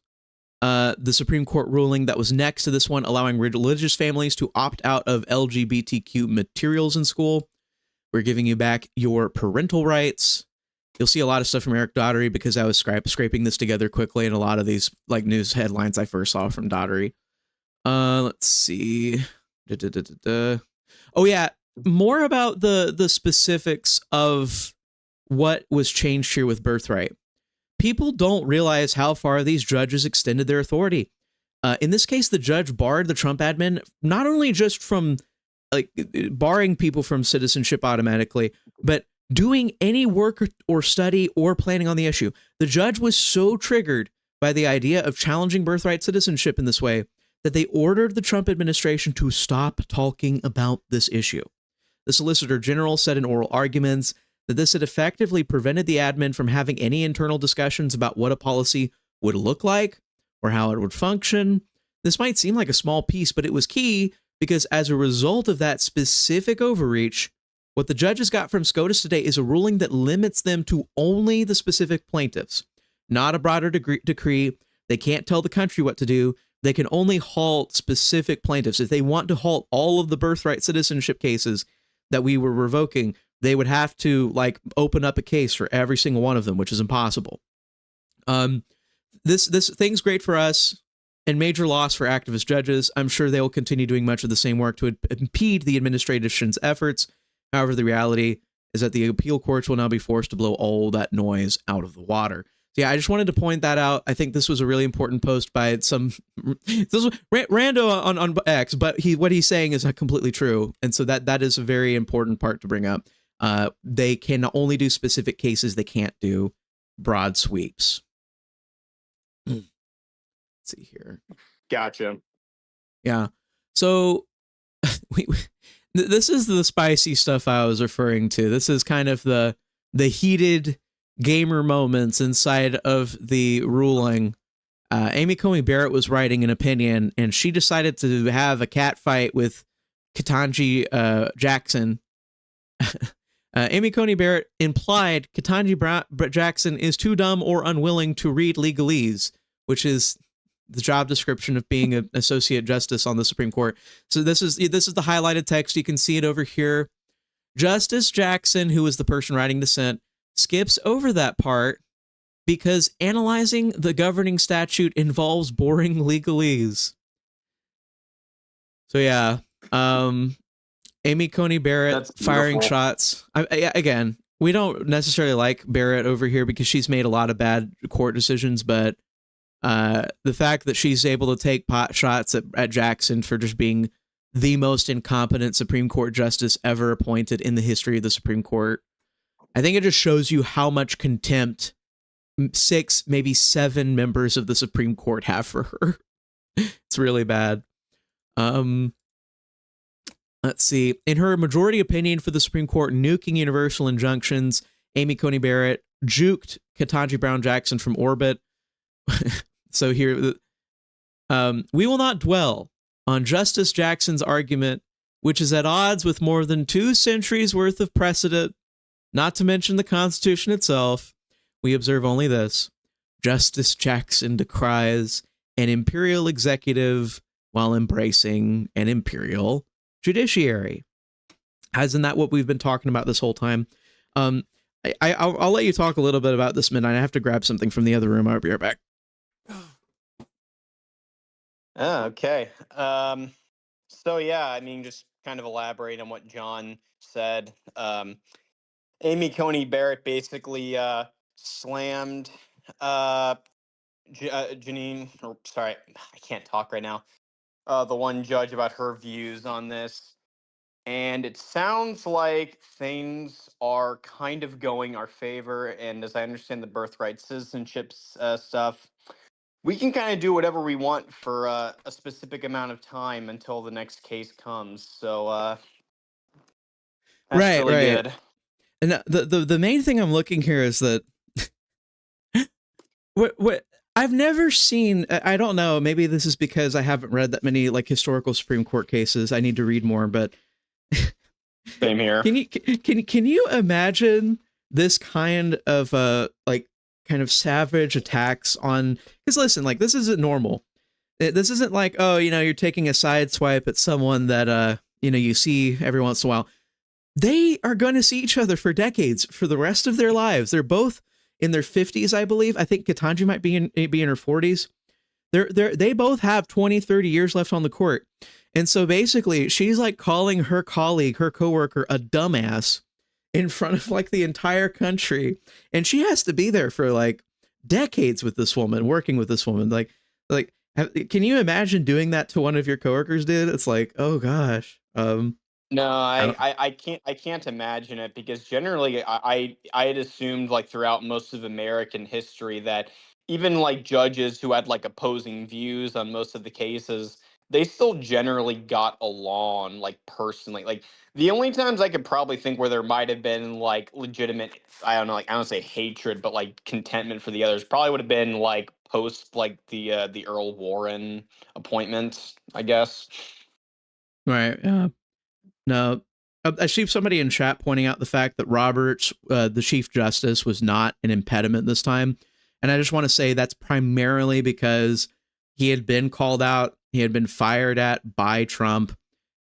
the Supreme Court ruling that was next to this one, allowing religious families to opt out of LGBTQ materials in school. We're giving you back your parental rights. You'll see a lot of stuff from Eric Daugherty because I was scraping this together quickly, and a lot of these like news headlines I first saw from Daugherty. Let's see. Oh yeah, more about the specifics of what was changed here with birthright. People don't realize how far these judges extended their authority. In this case, the judge barred the Trump admin not only just from like barring people from citizenship automatically, but doing any work or study or planning on the issue. The judge was so triggered by the idea of challenging birthright citizenship in this way that they ordered the Trump administration to stop talking about this issue. The Solicitor General said in oral arguments that this had effectively prevented the admin from having any internal discussions about what a policy would look like or how it would function. This might seem like a small piece, but it was key because as a result of that specific overreach, what the judges got from SCOTUS today is a ruling that limits them to only the specific plaintiffs, not a broader decree. They can't tell the country what to do. They can only halt specific plaintiffs. If they want to halt all of the birthright citizenship cases that we were revoking, they would have to like open up a case for every single one of them, which is impossible. This thing's great for us and major loss for activist judges. I'm sure they will continue doing much of the same work to impede the administration's efforts. However, the reality is that the appeal courts will now be forced to blow all that noise out of the water. So yeah, I just wanted to point that out. I think this was a really important post by some this was rando on X, but what he's saying is not completely true, and so that is a very important part to bring up. They can only do specific cases; they can't do broad sweeps. Let's see here. Gotcha. Yeah. So this is the spicy stuff I was referring to. This is kind of the heated gamer moments inside of the ruling. Amy Coney Barrett was writing an opinion, and she decided to have a cat fight with Ketanji Jackson. Amy Coney Barrett implied Ketanji Jackson is too dumb or unwilling to read legalese, which is the job description of being an associate justice on the Supreme Court. So this is the highlighted text. You can see it over here. Justice Jackson, who was the person writing dissent, skips over that part because analyzing the governing statute involves boring legalese. So yeah, Amy Coney Barrett firing shots. Again, we don't necessarily like Barrett over here because she's made a lot of bad court decisions, but the fact that she's able to take pot shots at Jackson for just being the most incompetent Supreme Court justice ever appointed in the history of the Supreme Court, I think it just shows you how much contempt 6, maybe 7 members of the Supreme Court have for her. It's really bad. Let's see. In her majority opinion for the Supreme Court nuking universal injunctions, Amy Coney Barrett juked Ketanji Brown Jackson from orbit. So here, we will not dwell on Justice Jackson's argument, which is at odds with more than 2 centuries worth of precedent, not to mention the Constitution itself. We observe only this. Justice Jackson decries an imperial executive while embracing an imperial judiciary. Isn't that what we've been talking about this whole time? I'll let you talk a little bit about this, Midnight. I have to grab something from the other room. I'll be right back. Okay. So yeah, I mean, just kind of elaborate on what John said. Amy Coney Barrett basically slammed Janine, or sorry, I can't talk right now. the one judge about her views on this. And it sounds like things are kind of going our favor. And as I understand the birthright citizenship stuff, we can kind of do whatever we want for a specific amount of time until the next case comes. So that's Right, really right. good. And the main thing I'm looking here is that what I've never seen. I don't know. Maybe this is because I haven't read that many like historical Supreme Court cases. I need to read more. But Same here. can you imagine this kind of like kind of savage attacks on? Because listen, like this isn't normal. This isn't like, oh, you're taking a side swipe at someone that you see every once in a while. They are going to see each other for decades, for the rest of their lives. They're both in their 50s, I believe. I think Ketanji might be in her 40s. They both have 20, 30 years left on the court. And so basically, she's like calling her colleague, her coworker, a dumbass in front of like the entire country. And she has to be there for like decades with this woman, working with this woman. Like, can you imagine doing that to one of your coworkers, dude? It's like, oh gosh. No, I don't. I can't imagine it because generally I had assumed like throughout most of American history that even like judges who had like opposing views on most of the cases, they still generally got along like personally. Like the only times I could probably think where there might have been like legitimate, I don't know, like I don't say hatred, but like contentment for the others probably would have been like post like the Earl Warren appointment, I guess. Right. No, I see somebody in chat pointing out the fact that Roberts, the Chief Justice, was not an impediment this time. And I just want to say that's primarily because he had been called out. He had been fired at by Trump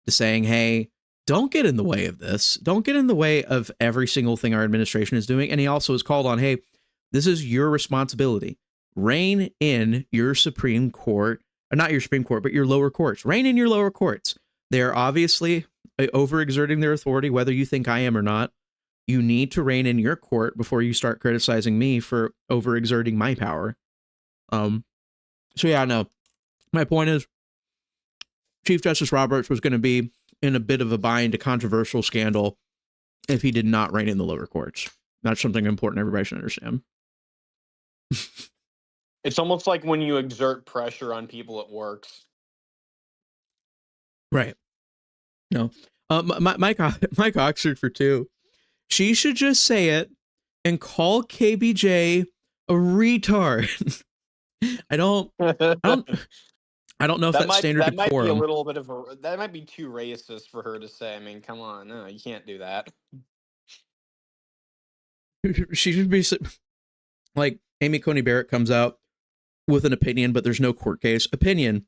to saying, hey, don't get in the way of this. Don't get in the way of every single thing our administration is doing. And he also was called on, hey, this is your responsibility. Rein in your Supreme Court, or not your Supreme Court, but your lower courts. Rein in your lower courts. They're obviously overexerting their authority, whether you think I am or not. You need to rein in your court before you start criticizing me for overexerting my power. So yeah, no. My point is, Chief Justice Roberts was going to be in a bit of a bind, a controversial scandal, if he did not rein in the lower courts. That's something important everybody should understand. It's almost like when you exert pressure on people, it works. Right. No. Mike Oxford for two. She should just say it and call KBJ a retard. I don't know if that's standard That might be a decorum. little bit of a that might be too racist for her to say. I mean, come on, no, you can't do that. She should be like Amy Coney Barrett comes out with an opinion, but there's no court case. Opinion.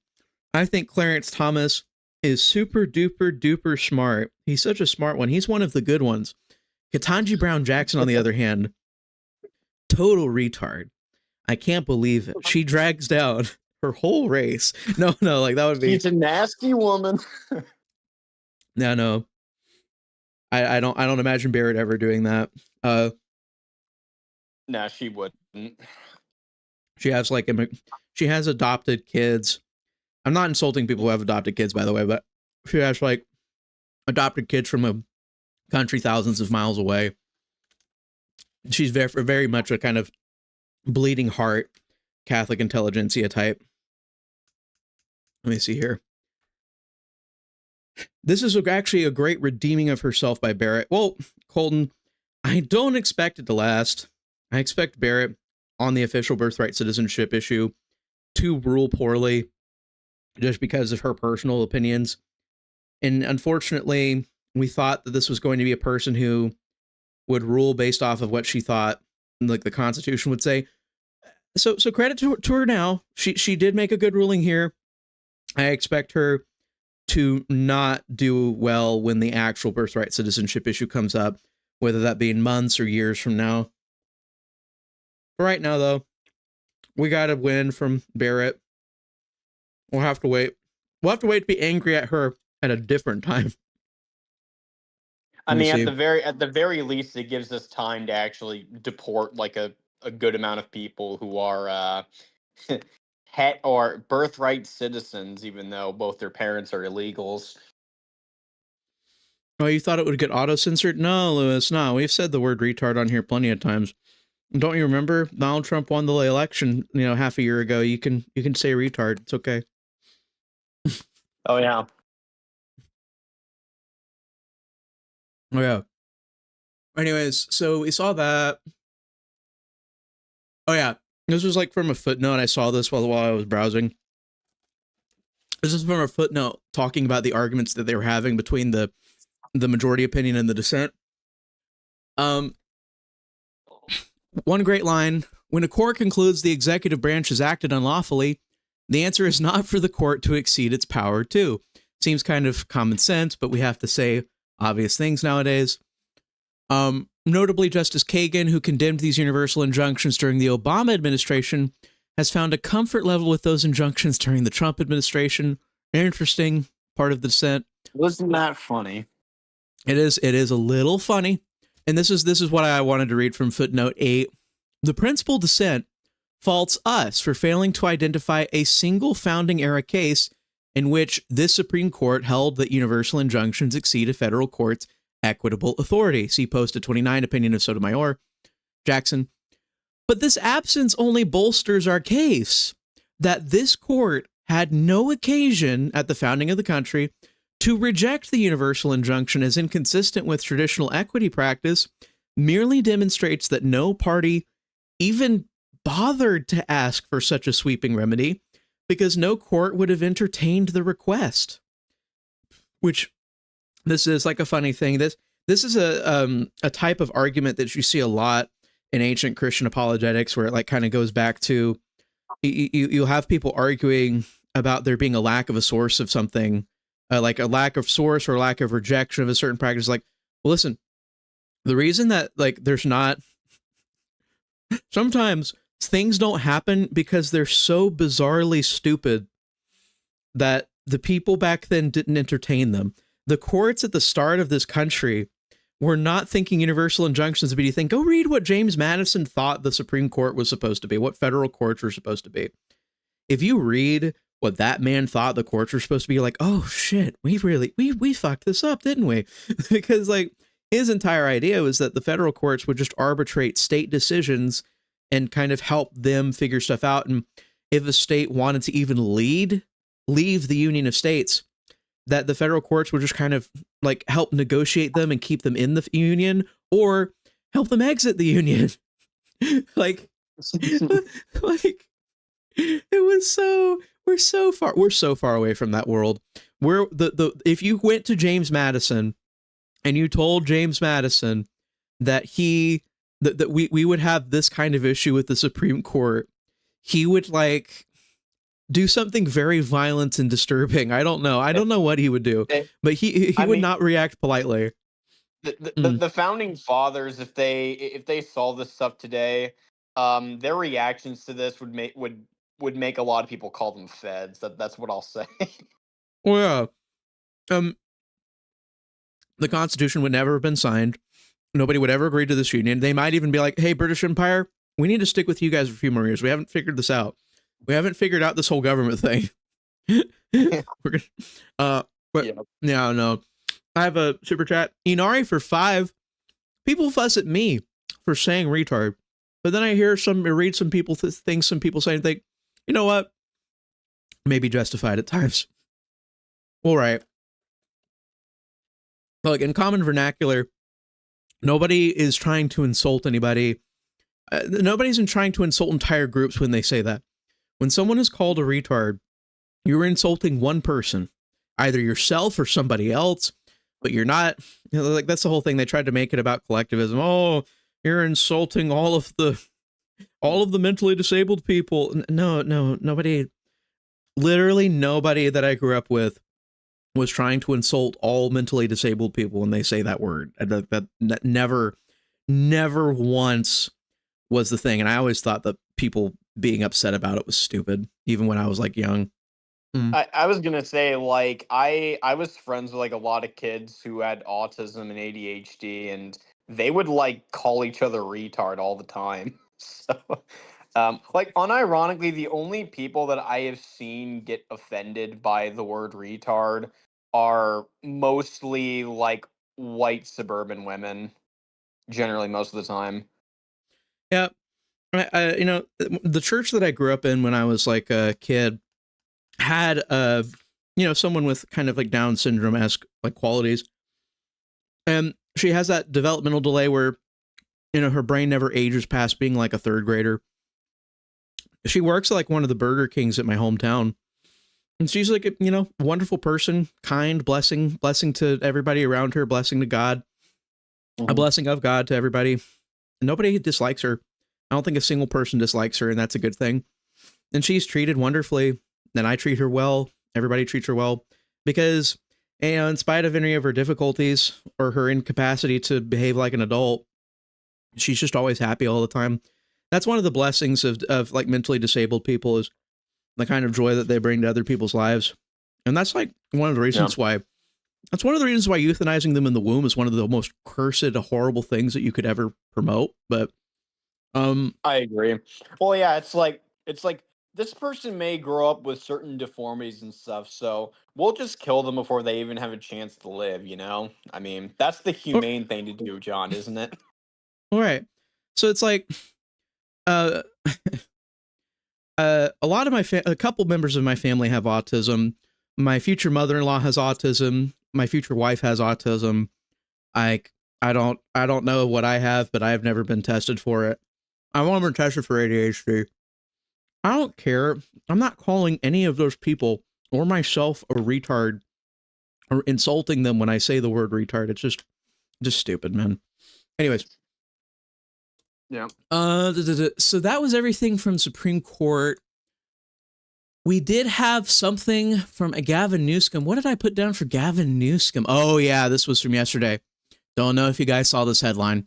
I think Clarence Thomas is super duper duper smart. He's such a smart one. He's one of the good ones. Ketanji Brown Jackson, on the other hand, total retard. I can't believe it. She drags down her whole race. No, like that would be. She's a nasty woman. No. I don't imagine Barrett ever doing that. No, she wouldn't. She has adopted kids. I'm not insulting people who have adopted kids, by the way, but she has like adopted kids from a country thousands of miles away. She's very much a kind of bleeding heart Catholic intelligentsia type. Let me see here. This is actually a great redeeming of herself by Barrett. Well, Colton, I don't expect it to last. I expect Barrett on the official birthright citizenship issue to rule poorly just because of her personal opinions. And unfortunately, we thought that this was going to be a person who would rule based off of what she thought, like the Constitution would say. So credit to her now. She did make a good ruling here. I expect her to not do well when the actual birthright citizenship issue comes up, whether that be in months or years from now. For right now, though, we got a win from Barrett. We'll have to wait. We'll have to wait to be angry at her at a different time. I mean, at the very least, it gives us time to actually deport like a good amount of people who are or birthright citizens, even though both their parents are illegals. Oh, you thought it would get auto-censored? No, Lewis, no. We've said the word retard on here plenty of times. Don't you remember? Donald Trump won the election, half a year ago. You can say retard. It's okay. Oh, yeah. Oh, yeah. Anyways, so we saw that. Oh, yeah. This was like from a footnote. I saw this while I was browsing. This is from a footnote talking about the arguments that they were having between the majority opinion and the dissent. One great line: when a court concludes the executive branch has acted unlawfully, the answer is not for the court to exceed its power too. Seems kind of common sense, but we have to say obvious things nowadays. Notably, Justice Kagan, who condemned these universal injunctions during the Obama administration, has found a comfort level with those injunctions during the Trump administration. Interesting part of the dissent. Wasn't that funny? It is a little funny. And this is what I wanted to read from footnote 8. The principal dissent faults us for failing to identify a single founding era case in which this Supreme Court held that universal injunctions exceed a federal court's equitable authority. See posted 29, opinion of Sotomayor, Jackson. But this absence only bolsters our case that this court had no occasion at the founding of the country to reject the universal injunction as inconsistent with traditional equity practice. Merely demonstrates that no party even bothered to ask for such a sweeping remedy because no court would have entertained the request. Which, this is like a funny thing. This is a type of argument that you see a lot in ancient Christian apologetics, where it like kind of goes back to you'll have people arguing about there being a lack of a source of something, like a lack of source or lack of rejection of a certain practice. Like, well, listen, the reason that like there's not sometimes things don't happen because they're so bizarrely stupid that the people back then didn't entertain them. The courts at the start of this country were not thinking universal injunctions. But you think, go read what James Madison thought the Supreme Court was supposed to be, what federal courts were supposed to be. If you read what that man thought the courts were supposed to be, you're like, oh shit, we fucked this up, didn't we? Because like his entire idea was that the federal courts would just arbitrate state decisions and kind of help them figure stuff out. And if a state wanted to even leave the Union of States, that the federal courts would just kind of like help negotiate them and keep them in the union or help them exit the union. like it was we're so far away from that world. Where if you went to James Madison and you told James Madison that that we would have this kind of issue with the Supreme Court, he would like do something very violent and disturbing. I don't know what he would do, but he would not react politely. The founding fathers, if they saw this stuff today, their reactions to this would make a lot of people call them feds. That's what I'll say. Well, yeah. The Constitution would never have been signed. Nobody would ever agree to this union. They might even be like, hey, British Empire, we need to stick with you guys for a few more years. We haven't figured this out. We haven't figured out this whole government thing. We're gonna, but yeah, no. I have a super chat. Inari for 5. People fuss at me for saying retard, but then I read some people things some people say and think, you know what? Maybe justified at times. All right. Look, in common vernacular, nobody is trying to insult anybody. Nobody's trying to insult entire groups when they say that. When someone is called a retard, you're insulting one person, either yourself or somebody else, but you're not, like that's the whole thing. They tried to make it about collectivism. Oh, you're insulting all of the mentally disabled people. No, nobody, literally nobody that I grew up with was trying to insult all mentally disabled people when they say that word. That never once was the thing. And I always thought that people being upset about it was stupid, even when I was like young. I was gonna say, like, I was friends with like a lot of kids who had autism and ADHD, and they would like call each other retard all the time. So Like, unironically, the only people that I have seen get offended by the word retard are mostly like white suburban women, generally most of the time. Yeah. The church that I grew up in when I was like a kid had someone with kind of like Down syndrome-esque like qualities. And she has that developmental delay where, her brain never ages past being like a third grader. She works at like one of the Burger Kings at my hometown. And she's like, a wonderful person, kind, blessing to everybody around her, blessing to God, a blessing of God to everybody. Nobody dislikes her. I don't think a single person dislikes her, and that's a good thing. And she's treated wonderfully, and I treat her well. Everybody treats her well because, in spite of any of her difficulties or her incapacity to behave like an adult, she's just always happy all the time. That's one of the blessings of like mentally disabled people, is the kind of joy that they bring to other people's lives. And that's like one of the reasons why euthanizing them in the womb is one of the most cursed, horrible things that you could ever promote. But I agree. Well, yeah, it's like this person may grow up with certain deformities and stuff, so we'll just kill them before they even have a chance to live, you know? I mean, that's the humane thing to do, John, isn't it? All right. So it's like a lot of a couple members of my family have autism. My future mother-in-law has autism. My future wife has autism. I don't know what I have, but I have never been tested for it. I won't been tested for ADHD. I don't care. I'm not calling any of those people or myself a retard or insulting them when I say the word retard. It's just stupid, man. Anyways. Yeah. So that was everything from Supreme Court. We did have something from a Gavin Newsom. What did I put down for Gavin Newsom? Oh, yeah, this was from yesterday. Don't know if you guys saw this headline.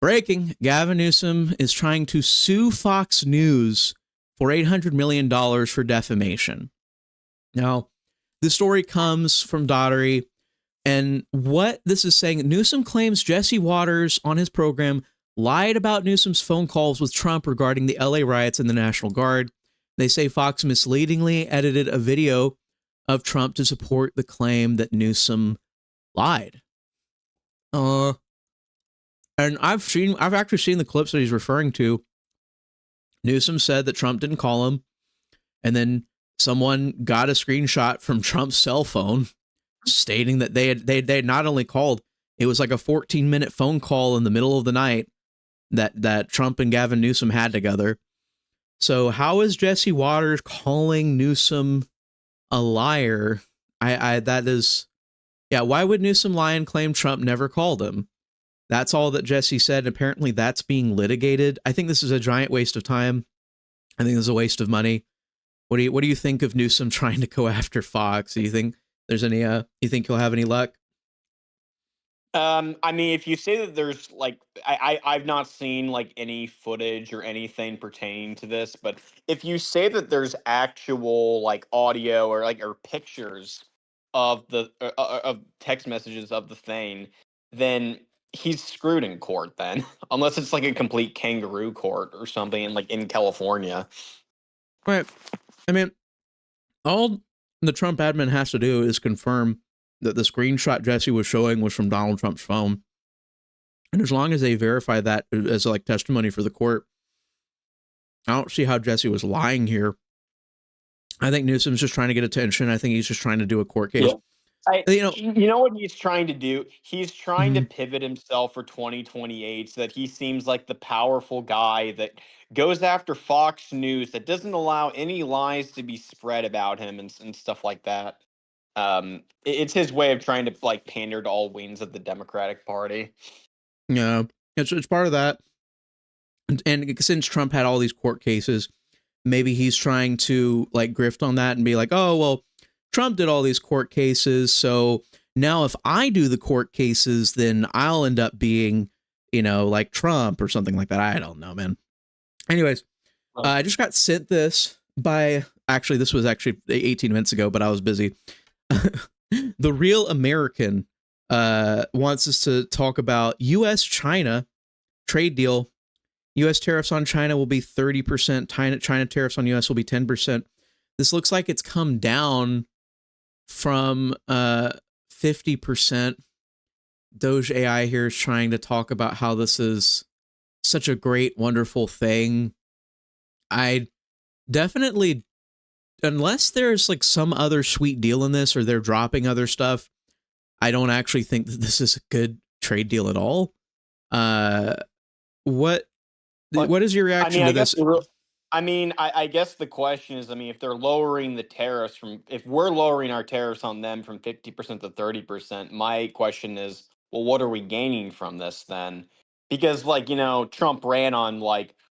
Breaking, Gavin Newsom is trying to sue Fox News for $800 million for defamation. Now, the story comes from Daughtery, and what this is saying, Newsom claims Jesse Waters on his program lied about Newsom's phone calls with Trump regarding the LA riots and the National Guard. They say Fox misleadingly edited a video of Trump to support the claim that Newsom lied. And I've actually seen the clips that he's referring to. Newsom said that Trump didn't call him, and then someone got a screenshot from Trump's cell phone stating that they had not only called, it was like a 14-minute phone call in the middle of the night that Trump and Gavin Newsom had together. So how is Jesse Waters calling Newsom a liar? That is, yeah, why would Newsom lie and claim Trump never called him? That's all that Jesse said. Apparently that's being litigated. I think this is a giant waste of time. I think this is a waste of money. What do you think of Newsom trying to go after Fox? Do you think there's any you think he'll have any luck? I mean, if you say that there's like, I've not seen like any footage or anything pertaining to this, but if you say that there's actual like audio or pictures of the of text messages of the thing, then he's screwed in court. Then, unless it's like a complete kangaroo court or something, in California. Right. I mean, all the Trump admin has to do is confirm that the screenshot Jesse was showing was from Donald Trump's phone. And as long as they verify that as like testimony for the court, I don't see how Jesse was lying here. I think Newsom's just trying to get attention. I think he's just trying to do a court case. Yeah. You know what he's trying to do? He's trying to pivot himself for 2028 so that he seems like the powerful guy that goes after Fox News, that doesn't allow any lies to be spread about him and stuff like that. It's his way of trying to like pander to all wings of the Democratic Party. Yeah, it's part of that. And since Trump had all these court cases, maybe he's trying to like grift on that and be like, oh, well, Trump did all these court cases, so now if I do the court cases, then I'll end up being, like Trump or something like that. I don't know, man. Anyways, I just got sent this by, this was actually 18 minutes ago, but I was busy. The Real American wants us to talk about U.S.-China trade deal. U.S. tariffs on China will be 30%. China tariffs on U.S. will be 10%. This looks like it's come down from 50%. Doge AI here is trying to talk about how this is such a great, wonderful thing. I definitely, unless there's like some other sweet deal in this or they're dropping other stuff, I don't actually think that this is a good trade deal at all. What is your reaction to this? I guess the question is, if they're lowering the tariffs if we're lowering our tariffs on them from 50% to 30%, my question is, well, what are we gaining from this then? Because Trump ran on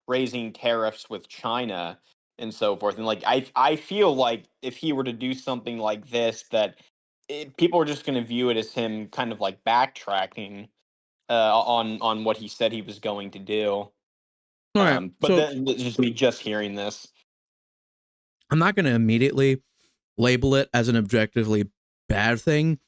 raising tariffs with China and so forth. And I feel like if he were to do something like this, that people are just going to view it as him kind of backtracking on what he said he was going to do. All right, But so then just me hearing this. I'm not going to immediately label it as an objectively bad thing.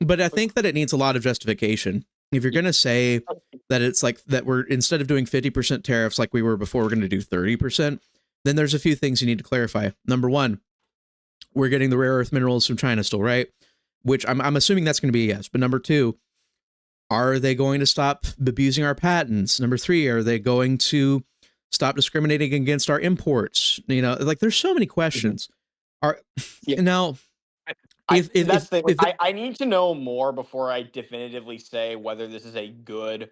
But I think that it needs a lot of justification. If you're going to say that it's like that we're, instead of doing 50% tariffs like we were before, we're going to do 30%, then there's a few things you need to clarify. Number one, we're getting the rare earth minerals from China still, right? Which I'm assuming that's going to be a yes. But number two, are they going to stop abusing our patents? Number three, are they going to stop discriminating against our imports? There's so many questions. Now, I need to know more before I definitively say whether this is a good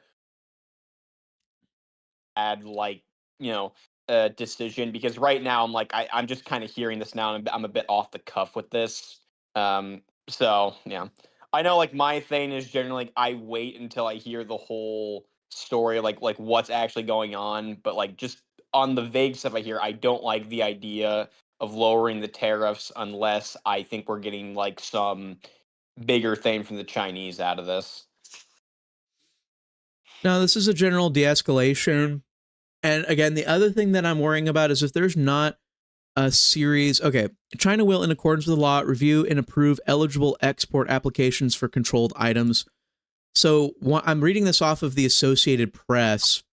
decision, because right now I'm just kind of hearing this now and I'm a bit off the cuff with this. So yeah, I know my thing is generally I wait until I hear the whole story, like what's actually going on. But just on the vague stuff I hear, I don't like the idea of lowering the tariffs unless I think we're getting some bigger thing from the Chinese out of this. Now, this is a general de-escalation. And again, the other thing that I'm worrying about is if there's not a series. Okay, China will, in accordance with the law, review and approve eligible export applications for controlled items. So I'm reading this off of the Associated Press.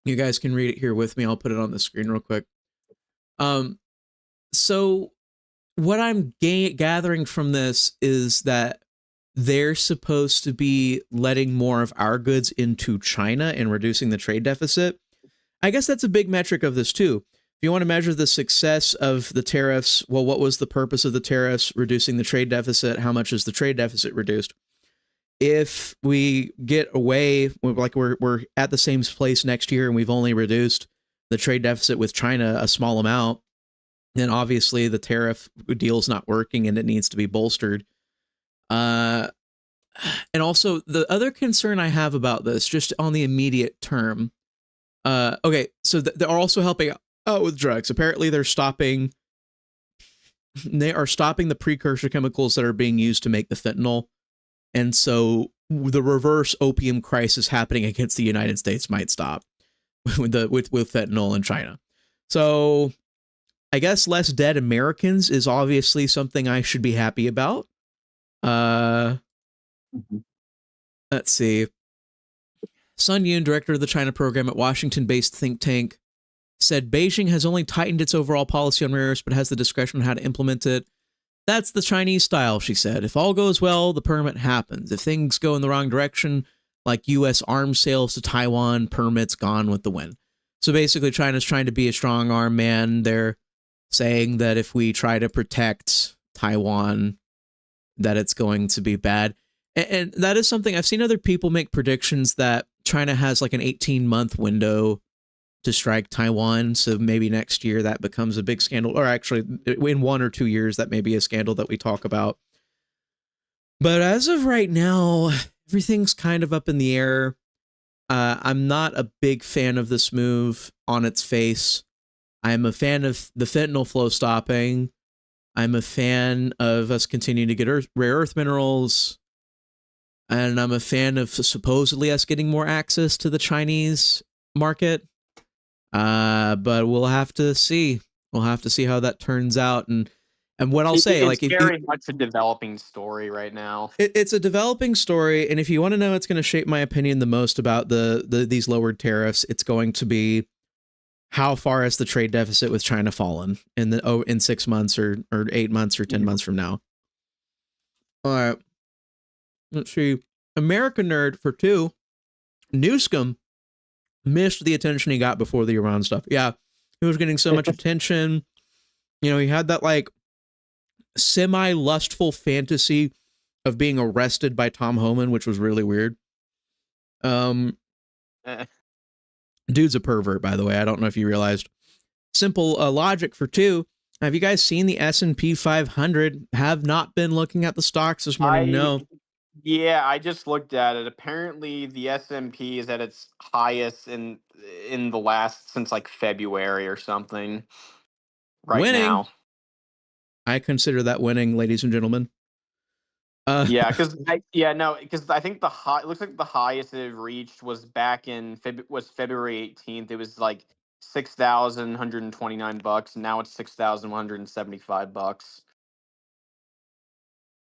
You guys can read it here with me. I'll put it on the screen real quick. So what I'm gathering from this is that they're supposed to be letting more of our goods into China and reducing the trade deficit. I guess that's a big metric of this too. If you want to measure the success of the tariffs, well, what was the purpose of the tariffs? Reducing the trade deficit. How much is the trade deficit reduced? If we get away, we're at the same place next year and we've only reduced the trade deficit with China a small amount, then obviously the tariff deal is not working and it needs to be bolstered. And also the other concern I have about this, just on the immediate term, okay, so they're also helping out with drugs. Apparently they are stopping the precursor chemicals that are being used to make the fentanyl. And so the reverse opium crisis happening against the United States might stop with fentanyl in China. So I guess less dead Americans is obviously something I should be happy about. Let's see. Sun Yun, director of the China program at Washington-based think tank, said Beijing has only tightened its overall policy on rare earths, but has the discretion on how to implement it. That's the Chinese style, she said. If all goes well, the permit happens. If things go in the wrong direction, like U.S. arms sales to Taiwan, permits gone with the wind. So basically, China's trying to be a strong arm man. They're saying that if we try to protect Taiwan, that it's going to be bad. And that is something I've seen other people make predictions that China has like an 18-month window to strike Taiwan. So maybe next year that becomes a big scandal, or actually in 1 or 2 years, that may be a scandal that we talk about. But as of right now, everything's kind of up in the air. I'm not a big fan of this move on its face. I'm a fan of the fentanyl flow stopping. I'm a fan of us continuing to get rare earth minerals. And I'm a fan of supposedly us getting more access to the Chinese market. But we'll have to see. We'll have to see how that turns out. And And what I'll say, It's like, if very much a developing story right now. it's a developing story, and if you want to know what's going to shape my opinion the most about these lowered tariffs, it's going to be how far has the trade deficit with China fallen in 6 months or 8 months or 10 months from now. All right, let's see. American Nerd for 2. Newsom missed the attention he got before the Iran stuff. Yeah, he was getting so much attention. You know, he had that like semi-lustful fantasy of being arrested by Tom Homan, which was really weird. Dude's a pervert, by the way. I don't know if you realized. Simple logic for 2. Have you guys seen the S&P 500? Have not been looking at the stocks this morning. No. Yeah, I just looked at it. Apparently, the S&P is at its highest in the last since like February or something. Winning. Now, I consider that winning, ladies and gentlemen. Yeah, because I think the high it looks like the highest it reached was back in February 18th. It was like $6,129, and now it's $6,175.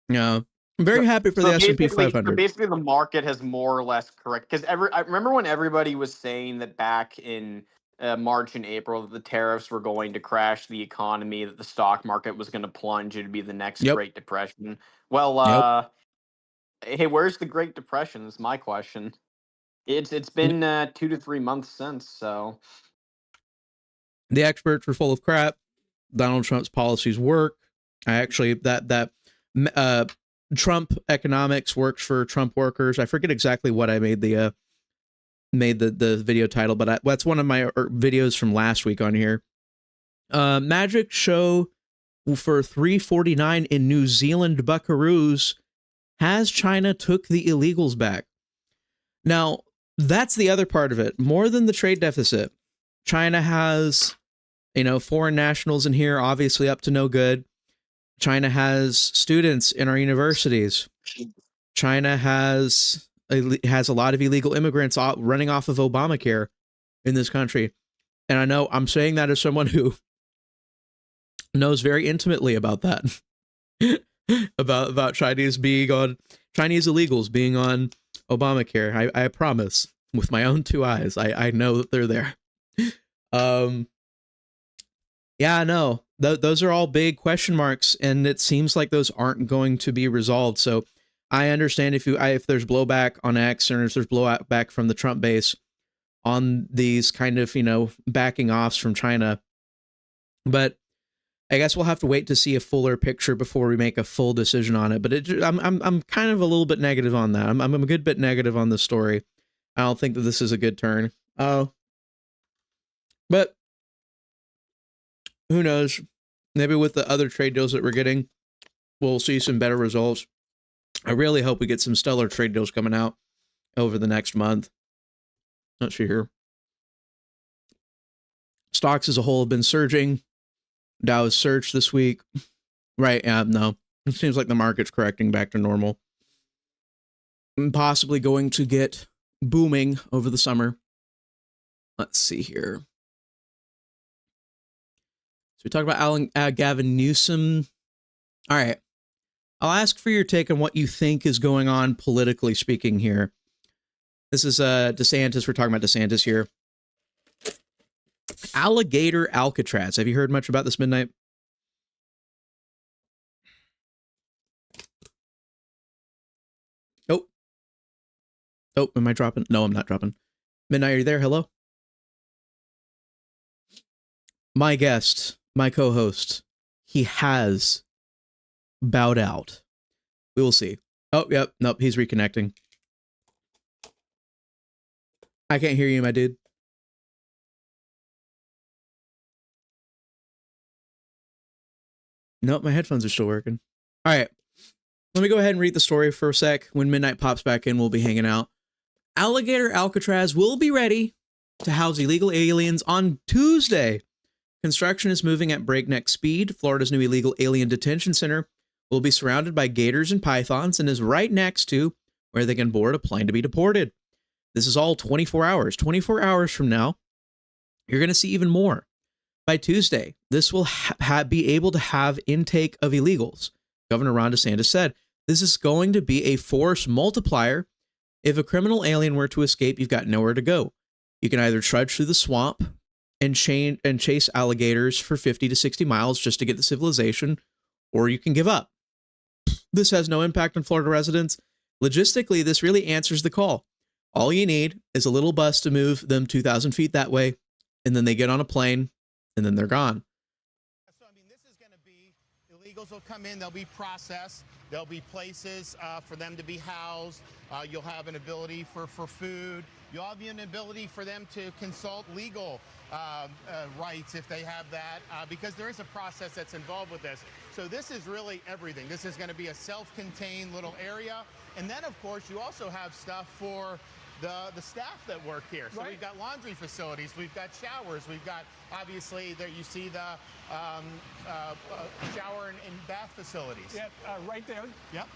Yeah, I'm very happy for the S&P 500. So basically, the market has more or less correct. Because I remember when everybody was saying that back in March and April that the tariffs were going to crash the economy, that the stock market was going to plunge. It'd be the next Great Depression. Well, hey, where's the Great Depression? Is my question. It's been 2 to 3 months since. So the experts were full of crap. Donald Trump's policies work. I actually that Trump economics works for Trump workers. I forget exactly what I made the video title, but that's one of my videos from last week on here. Magic show for $3.49 in New Zealand buckaroos. Has China took the illegals back? Now, that's the other part of it. More than the trade deficit, China has, foreign nationals in here, obviously up to no good. China has students in our universities. China has a lot of illegal immigrants running off of Obamacare in this country. And I know I'm saying that as someone who knows very intimately about that. about Chinese illegals being on Obamacare. I promise with my own 2 eyes. I know that they're there. Yeah, no, those are all big question marks, and it seems like those aren't going to be resolved. So I understand if there's blowback on X, or if there's blowback from the Trump base on these kind of, backing offs from China. But I guess we'll have to wait to see a fuller picture before we make a full decision on it. But I'm kind of a little bit negative on that. I'm a good bit negative on this story. I don't think that this is a good turn. But who knows? Maybe with the other trade deals that we're getting, we'll see some better results. I really hope we get some stellar trade deals coming out over the next month. Let's see here. Stocks as a whole have been surging. Dow has surged this week. Right, no. It seems like the market's correcting back to normal. And possibly going to get booming over the summer. Let's see here. So we talked about Gavin Newsom. All right. I'll ask for your take on what you think is going on politically speaking here. This is DeSantis. We're talking about DeSantis here. Alligator Alcatraz. Have you heard much about this, Midnight? Oh, am I dropping? No, I'm not dropping. Midnight, are you there? Hello? My guest, my co-host, he has bowed out. We will see. Oh, yep. Nope, he's reconnecting. I can't hear you, my dude. Nope, my headphones are still working. All right. Let me go ahead and read the story for a sec. When Midnight pops back in, we'll be hanging out. Alligator Alcatraz will be ready to house illegal aliens on Tuesday. Construction is moving at breakneck speed. Florida's new illegal alien detention center will be surrounded by gators and pythons and is right next to where they can board a plane to be deported. This is all 24 hours. 24 hours from now, you're going to see even more. By Tuesday, this will be able to have intake of illegals. Governor Ron DeSantis said, this is going to be a force multiplier. If a criminal alien were to escape, you've got nowhere to go. You can either trudge through the swamp and chase alligators for 50 to 60 miles just to get the civilization, or you can give up. This has no impact on Florida residents. Logistically, this really answers the call. All you need is a little bus to move them 2,000 feet that way, and then they get on a plane, and then they're gone. So, I mean, this is going to be, illegals will come in, they'll be processed, there'll be places for them to be housed, you'll have an ability for food, you'll have an ability for them to consult legal rights if they have that, because there is a process that's involved with this. So this is really everything. This is going to be a self-contained little area. And then, of course, you also have stuff for the staff that work here. So we've got laundry facilities, we've got showers, we've got, obviously, there you see the shower and bath facilities. Yep, right there. Yep.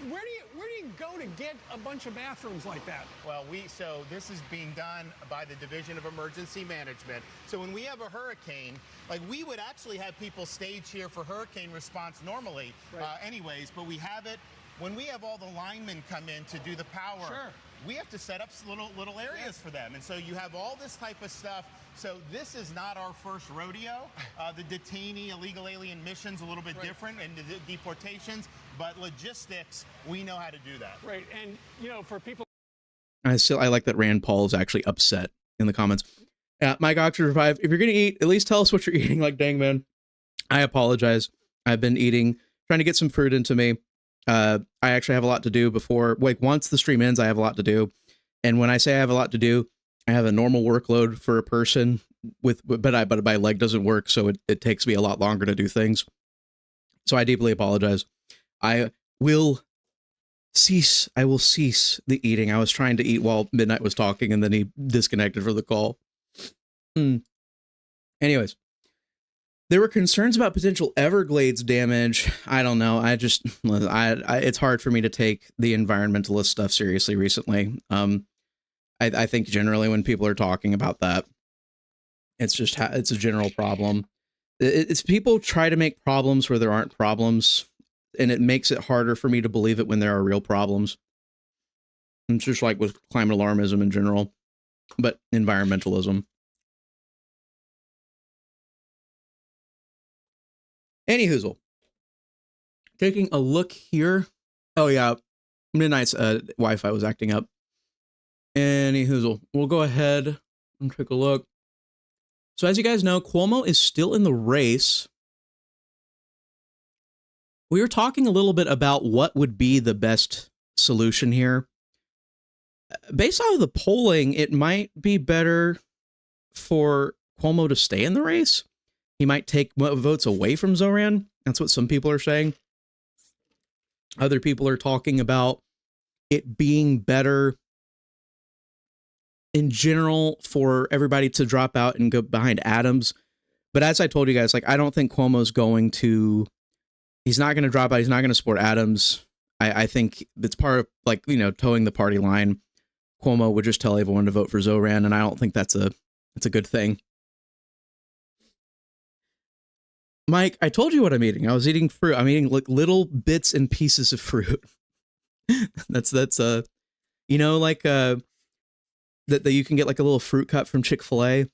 Where do you go to get a bunch of bathrooms like that? Well, so this is being done by the Division of Emergency Management. So when we have a hurricane, like we would actually have people stage here for hurricane response normally, anyways, but we have it when we have all the linemen come in to do the power. Sure. We have to set up little areas for them. And so you have all this type of stuff. So this is not our first rodeo. The detainee illegal alien mission's a little bit different, and the deportations, but logistics, we know how to do that. Right, and you know, for people. I like that Rand Paul is actually upset in the comments. Mike Oxford Revive, if you're going to eat, at least tell us what you're eating. Like, dang, man. I apologize. I've been trying to get some fruit into me. I actually have a lot to do before, like once the stream ends, I have a lot to do. And when I say I have a lot to do, I have a normal workload for a person but my leg doesn't work. So it takes me a lot longer to do things. So I deeply apologize. I will cease the eating. I was trying to eat while Midnight was talking and then he disconnected for the call. Anyways. There were concerns about potential Everglades damage. I don't know. It's hard for me to take the environmentalist stuff seriously recently. I think generally when people are talking about that, it's a general problem. It's people try to make problems where there aren't problems, and it makes it harder for me to believe it when there are real problems. It's just like with climate alarmism in general, but environmentalism. Anyhoozle, taking a look here. Oh yeah, Midnight's Wi-Fi was acting up. Anyhoozle, we'll go ahead and take a look. So as you guys know, Cuomo is still in the race. We were talking a little bit about what would be the best solution here. Based off of the polling, it might be better for Cuomo to stay in the race. He might take votes away from Zohran. That's what some people are saying. Other people are talking about it being better in general for everybody to drop out and go behind Adams. But as I told you guys, like, I don't think Cuomo's he's not going to drop out. He's not going to support Adams. I think it's part of, like, you know, towing the party line. Cuomo would just tell everyone to vote for Zohran, and I don't think that's a good thing. Mike, I told you what I'm eating. I was eating fruit. I'm eating like little bits and pieces of fruit. that's you know, like that you can get like a little fruit cup from Chick-fil-A.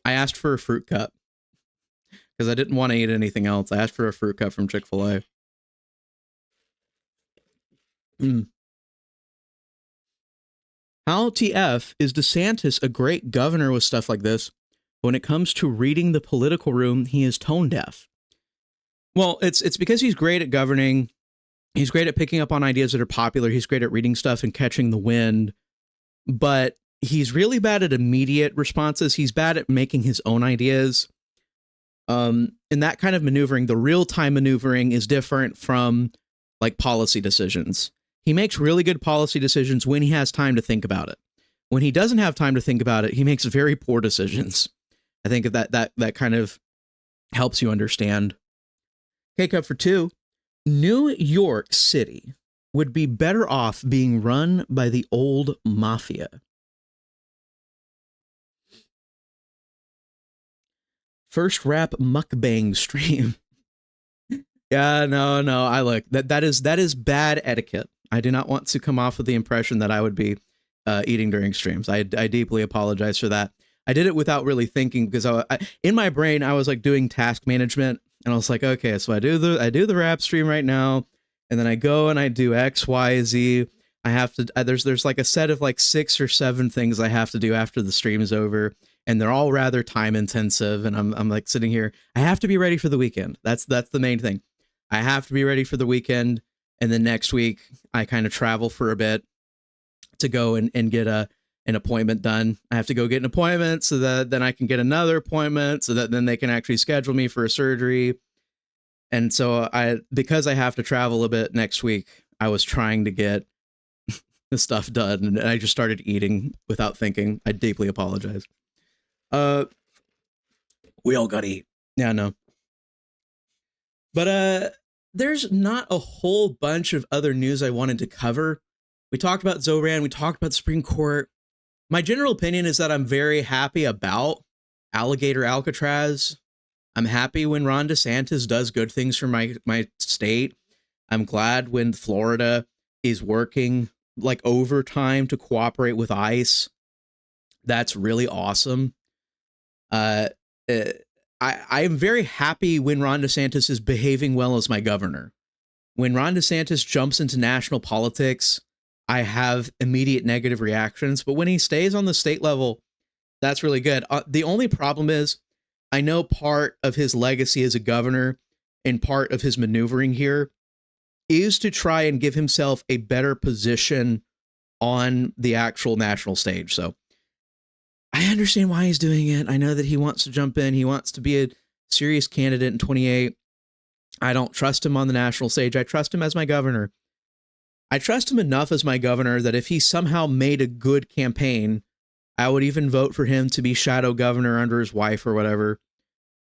I asked for a fruit cup because I didn't want to eat anything else. I asked for a fruit cup from Chick-fil-A. How TF is DeSantis a great governor with stuff like this? When it comes to reading the political room, he is tone deaf. Well, it's because he's great at governing. He's great at picking up on ideas that are popular. He's great at reading stuff and catching the wind. But he's really bad at immediate responses. He's bad at making his own ideas. And that kind of maneuvering, the real-time maneuvering, is different from like policy decisions. He makes really good policy decisions when he has time to think about it. When he doesn't have time to think about it, he makes very poor decisions. I think that kind of helps you understand. K-Cup for 2. New York City would be better off being run by the old mafia. First rap mukbang stream. Yeah, no. I look that is bad etiquette. I do not want to come off with the impression that I would be eating during streams. I deeply apologize for that. I did it without really thinking because in my brain I was like doing task management, and I was like, okay, so I do the rap stream right now, and then I go and I do X, Y, Z. I have to there's like a set of like 6 or 7 things I have to do after the stream is over, and they're all rather time intensive, and I'm like sitting here. I have to be ready for the weekend. That's the main thing. I have to be ready for the weekend, and then next week I kind of travel for a bit to go and get an appointment done. I have to go get an appointment so that then I can get another appointment so that then they can actually schedule me for a surgery. And so because I have to travel a bit next week, I was trying to get the stuff done, and I just started eating without thinking. I deeply apologize. We all gotta eat. Yeah, no. But there's not a whole bunch of other news I wanted to cover. We talked about Zohran. We talked about the Supreme Court. My general opinion is that I'm very happy about Alligator Alcatraz. I'm happy when Ron DeSantis does good things for my state. I'm glad when Florida is working like overtime to cooperate with ICE. That's really awesome. I am very happy when Ron DeSantis is behaving well as my governor. When Ron DeSantis jumps into national politics, I have immediate negative reactions. But when he stays on the state level, that's really good. The only problem is I know part of his legacy as a governor and part of his maneuvering here is to try and give himself a better position on the actual national stage. So I understand why he's doing it. I know that he wants to jump in. He wants to be a serious candidate in 28. I don't trust him on the national stage. I trust him as my governor. I trust him enough as my governor that if he somehow made a good campaign, I would even vote for him to be shadow governor under his wife or whatever.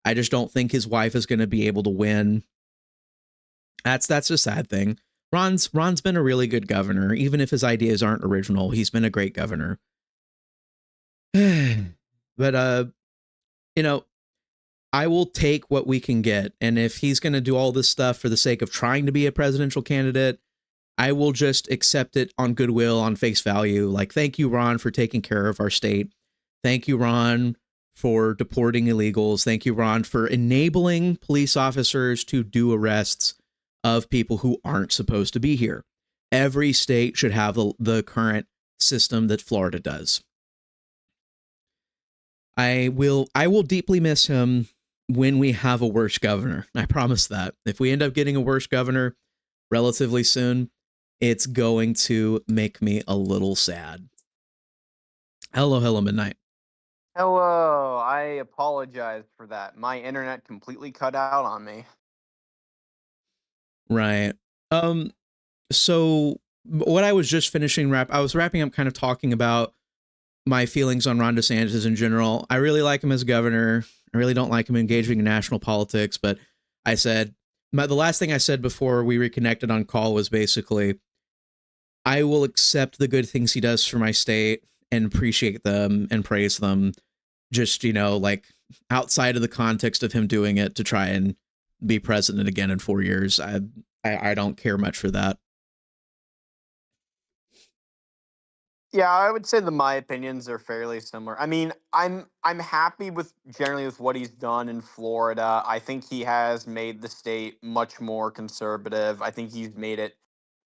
I just don't think his wife is going to be able to win. That's a sad thing. Ron's been a really good governor. Even if his ideas aren't original, he's been a great governor. But, I will take what we can get. And if he's going to do all this stuff for the sake of trying to be a presidential candidate, I will just accept it on goodwill, on face value. Like, thank you, Ron, for taking care of our state. Thank you, Ron, for deporting illegals. Thank you, Ron, for enabling police officers to do arrests of people who aren't supposed to be here. Every state should have the current system that Florida does. I will deeply miss him when we have a worse governor. I promise that. If we end up getting a worse governor relatively soon, it's going to make me a little sad. Hello, Midnight. Hello, I apologize for that. My internet completely cut out on me. Right. So what I was just finishing I was wrapping up kind of talking about my feelings on Ron DeSantis in general. I really like him as governor. I really don't like him engaging in national politics, but I said, the last thing I said before we reconnected on call was basically, I will accept the good things he does for my state and appreciate them and praise them. Just, like outside of the context of him doing it to try and be president again in 4 years. I don't care much for that. Yeah, I would say that my opinions are fairly similar. I mean, I'm happy with generally with what he's done in Florida. I think he has made the state much more conservative. I think he's made it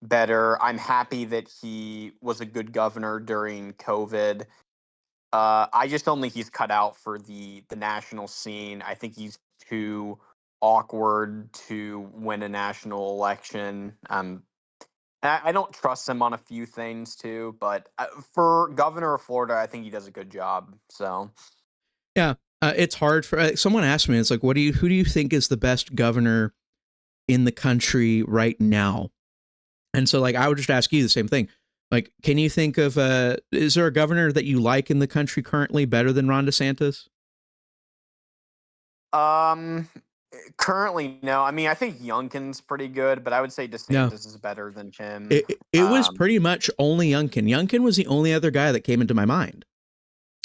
better. I'm happy that he was a good governor during COVID. I just don't think he's cut out for the national scene. I think he's too awkward to win a national election. I don't trust him on a few things too, but for governor of Florida, I think he does a good job. So, yeah, it's hard for someone asked me. It's like, who do you think is the best governor in the country right now? And so, like, I would just ask you the same thing. Like, can you think of is there a governor that you like in the country currently better than Ron DeSantis? Currently, no. I mean, I think Youngkin's pretty good, but I would say DeSantis is better than him. It was pretty much only Youngkin. Youngkin was the only other guy that came into my mind.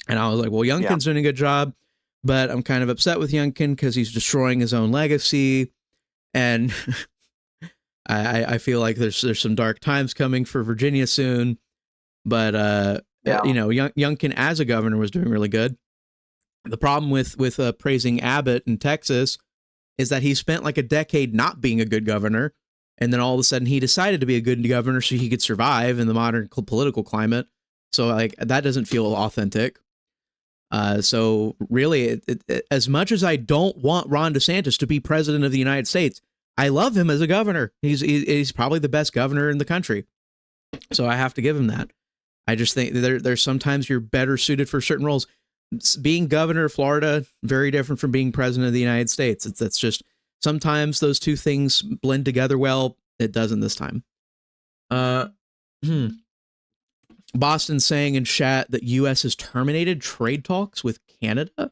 And I was like, well, Youngkin's doing a good job. but I'm kind of upset with Youngkin because he's destroying his own legacy. And I feel like there's some dark times coming for Virginia soon. But, Youngkin as a governor was doing really good. The problem with praising Abbott in Texas is that he spent like a decade not being a good governor. And then all of a sudden he decided to be a good governor so he could survive in the modern political climate. So like that doesn't feel authentic. So really, as much as I don't want Ron DeSantis to be president of the United States, I love him as a governor. He's probably the best governor in the country. So I have to give him that. I just think there's sometimes you're better suited for certain roles. Being governor of Florida, very different from being president of the United States. That's just sometimes those two things blend together well. It doesn't this time. Boston saying in chat that U.S. has terminated trade talks with Canada.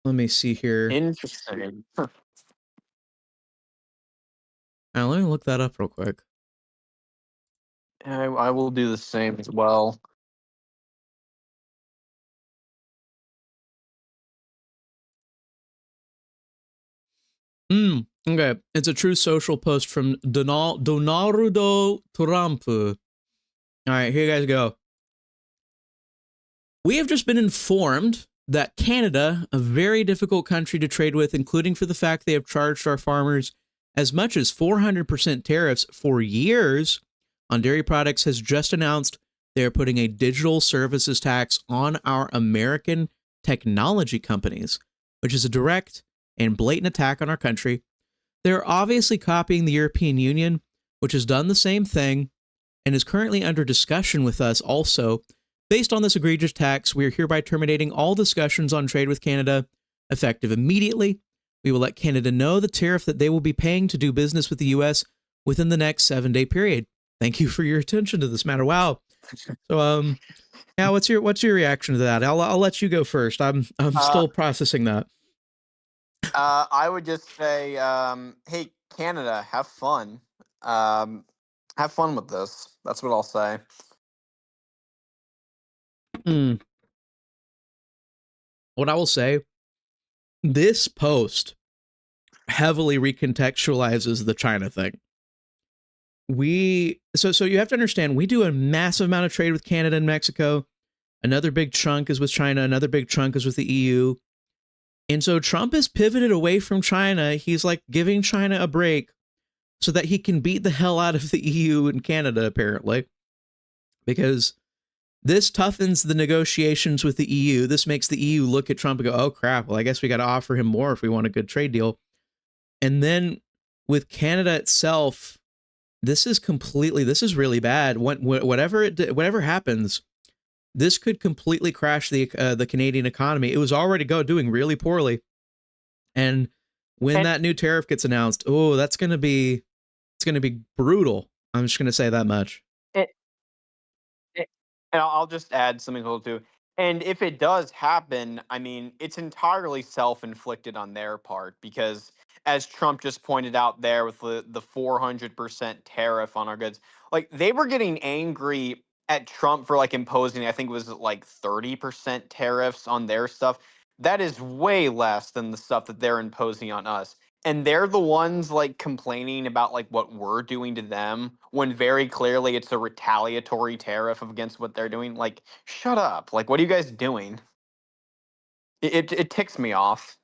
Let me see here. Interesting. Now, let me look that up real quick. I will do the same as well. Okay. It's a True Social post from Donaldo Trump. All right, here you guys go. We have just been informed that Canada, a very difficult country to trade with, including for the fact they have charged our farmers as much as 400% tariffs for years on dairy products, has just announced they are putting a digital services tax on our American technology companies, which is a direct and blatant attack on our country. They're obviously copying the European Union, which has done the same thing and is currently under discussion with us also. Based on this egregious tax, we are hereby terminating all discussions on trade with Canada, effective immediately. We will let Canada know the tariff that they will be paying to do business with the U.S. within the next 7-day period. Thank you for your attention to this matter. Wow. So, yeah, what's your reaction to that? I'll let you go first. I'm still processing that. I would just say, hey, Canada, have fun. Have fun with this. That's what I'll say. What I will say, this post heavily recontextualizes the China thing. So you have to understand, we do a massive amount of trade with Canada and Mexico. Another big chunk is with China. Another big chunk is with the EU. And so Trump has pivoted away from China. He's like giving China a break so that he can beat the hell out of the EU and Canada, apparently, because this toughens the negotiations with the EU. This makes the EU look at Trump and go, oh, crap, well, I guess we got to offer him more if we want a good trade deal. And then with Canada itself, this is really bad. Whatever happens, this could completely crash the Canadian economy. It was already doing really poorly. And when that new tariff gets announced, it's going to be brutal. I'm just going to say that much. And I'll just add something to it too. And if it does happen, I mean, it's entirely self-inflicted on their part, because as Trump just pointed out there with the 400% tariff on our goods, like they were getting angry at Trump for like imposing, I think it was like 30% tariffs on their stuff. That is way less than the stuff that they're imposing on us. And they're the ones like complaining about like what we're doing to them, when very clearly it's a retaliatory tariff against what they're doing. Like, shut up. Like, what are you guys doing? It ticks me off.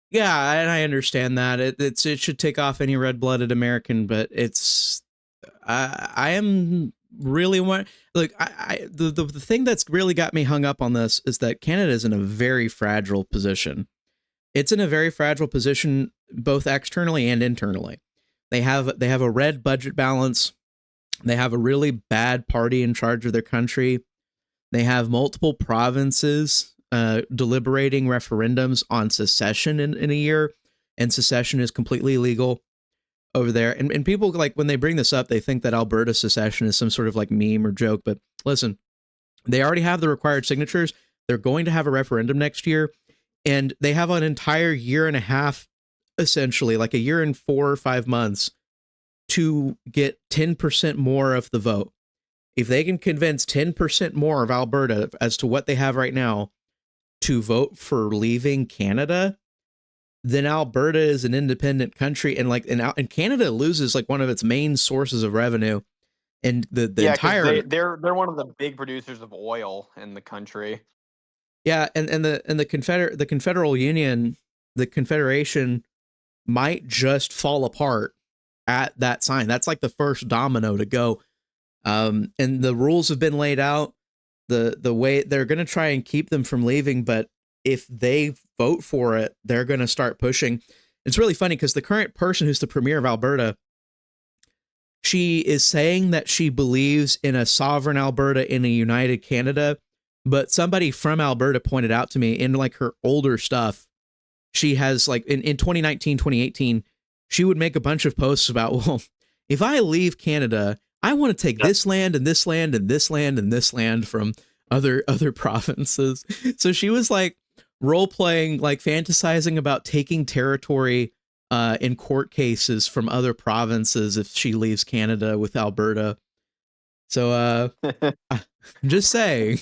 Yeah, and I understand that. It should take off any red-blooded American, but I am really the thing that's really got me hung up on this is that Canada is in a very fragile position. It's in a very fragile position, both externally and internally. They have a red budget balance. They have a really bad party in charge of their country. They have multiple provinces deliberating referendums on secession in a year, and secession is completely illegal over there. And people, like, when they bring this up, they think that Alberta secession is some sort of like meme or joke. But listen, they already have the required signatures. They're going to have a referendum next year. And they have an entire year and a half, essentially, like a year and 4 or 5 months, to get 10% more of the vote. If they can convince 10% more of Alberta as to what they have right now, to vote for leaving Canada, then Alberta is an independent country, and and Canada loses like one of its main sources of revenue, and the Yeah, entire they're one of the big producers of oil in the country. yeah, and the Confederal Union, the Confederation might just fall apart at that sign. That's like the first domino to go. And the rules have been laid out. The way they're going to try and keep them from leaving, but if they vote for it, they're going to start pushing. It's really funny because the current person who's the premier of Alberta, she is saying that she believes in a sovereign Alberta in a united Canada, but somebody from Alberta pointed out to me in like her older stuff, she has like in 2019, 2018, she would make a bunch of posts about, well, if I leave Canada, I want to take this land and this land and this land and this land from other provinces. So she was like role playing, like fantasizing about taking territory in court cases from other provinces if she leaves Canada with Alberta. So I'm just saying.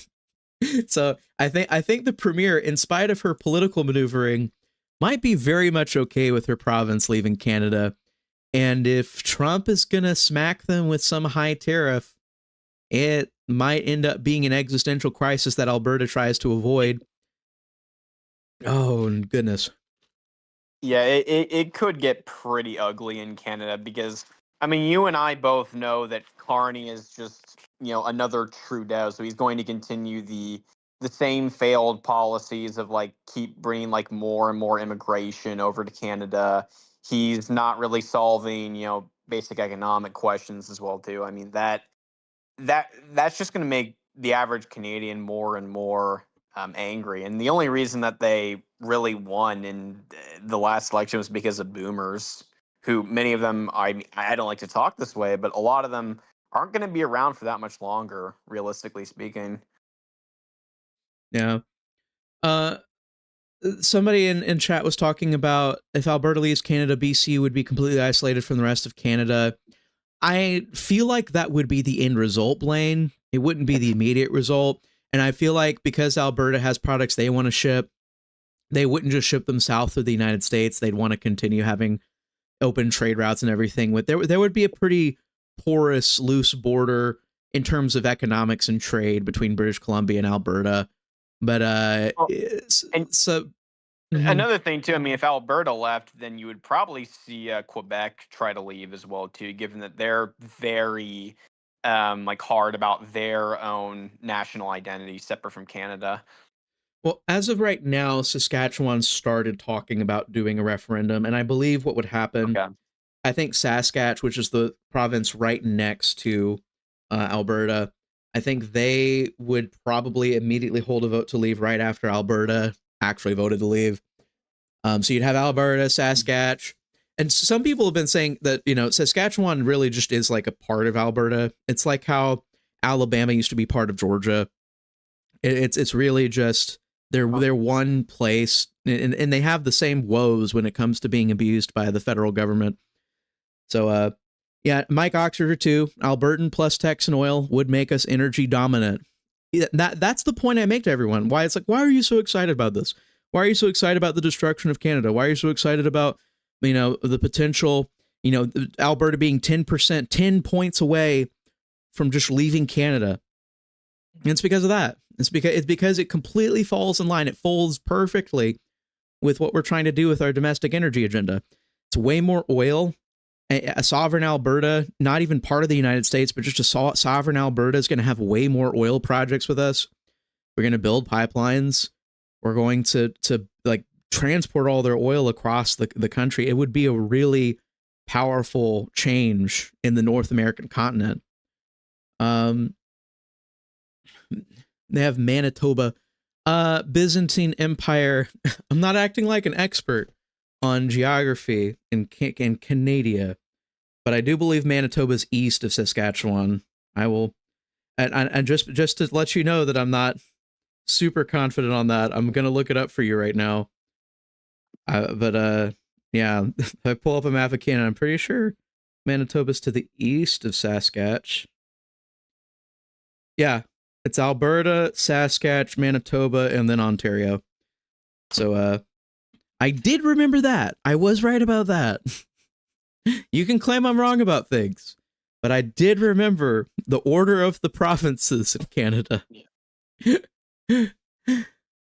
So I think the premier, in spite of her political maneuvering, might be very much okay with her province leaving Canada. And if Trump is going to smack them with some high tariff, it might end up being an existential crisis that Alberta tries to avoid. Oh, goodness. Yeah, it could get pretty ugly in Canada because, I mean, you and I both know that Carney is just, another Trudeau. So he's going to continue the same failed policies of like keep bringing like more and more immigration over to Canada. He's not really solving, basic economic questions as well too. I mean, that's just going to make the average Canadian more and more angry. And the only reason that they really won in the last election was because of boomers, who many of them, I don't like to talk this way, but a lot of them aren't going to be around for that much longer, realistically speaking. Yeah. Somebody in chat was talking about if Alberta leaves Canada, BC would be completely isolated from the rest of Canada. I feel like that would be the end result, Blaine. It wouldn't be the immediate result. And I feel like because Alberta has products they want to ship, they wouldn't just ship them south of the United States. They'd want to continue having open trade routes and everything. There would be a pretty porous, loose border in terms of economics and trade between British Columbia and Alberta. But so another thing too, I mean, if Alberta left, then you would probably see Quebec try to leave as well too, given that they're very like hard about their own national identity separate from Canada. Well, as of right now, Saskatchewan started talking about doing a referendum, and I believe what would happen, Okay. I think Saskatchewan, which is the province right next to Alberta, I think they would probably immediately hold a vote to leave right after Alberta actually voted to leave. So you'd have Alberta, Saskatchewan, and some people have been saying that, Saskatchewan really just is like a part of Alberta. It's like how Alabama used to be part of Georgia. It's really just they're one place, and they have the same woes when it comes to being abused by the federal government. So yeah, Mike Oxford too. Albertan plus Texan oil would make us energy dominant. That's the point I make to everyone. Why it's like, why are you so excited about this? Why are you so excited about the destruction of Canada? Why are you so excited about, the potential, Alberta being 10%, 10 points away from just leaving Canada? And it's because of that. It's because it completely falls in line. It folds perfectly with what we're trying to do with our domestic energy agenda. It's way more oil. A sovereign Alberta, not even part of the United States, but just a sovereign Alberta is going to have way more oil projects with us. We're going to build pipelines. We're going to like transport all their oil across the country. It would be a really powerful change in the North American continent. They have Manitoba, Byzantine Empire. I'm not acting like an expert on geography in Canada, but I do believe Manitoba's east of Saskatchewan. I will, and just to let you know that I'm not super confident on that. I'm gonna look it up for you right now. But yeah, if I pull up a map of Canada, I'm pretty sure Manitoba's to the east of Saskatchewan. Yeah, it's Alberta, Saskatchewan, Manitoba, and then Ontario. So I did remember that. I was right about that. You can claim I'm wrong about things, but I did remember the order of the provinces in Canada.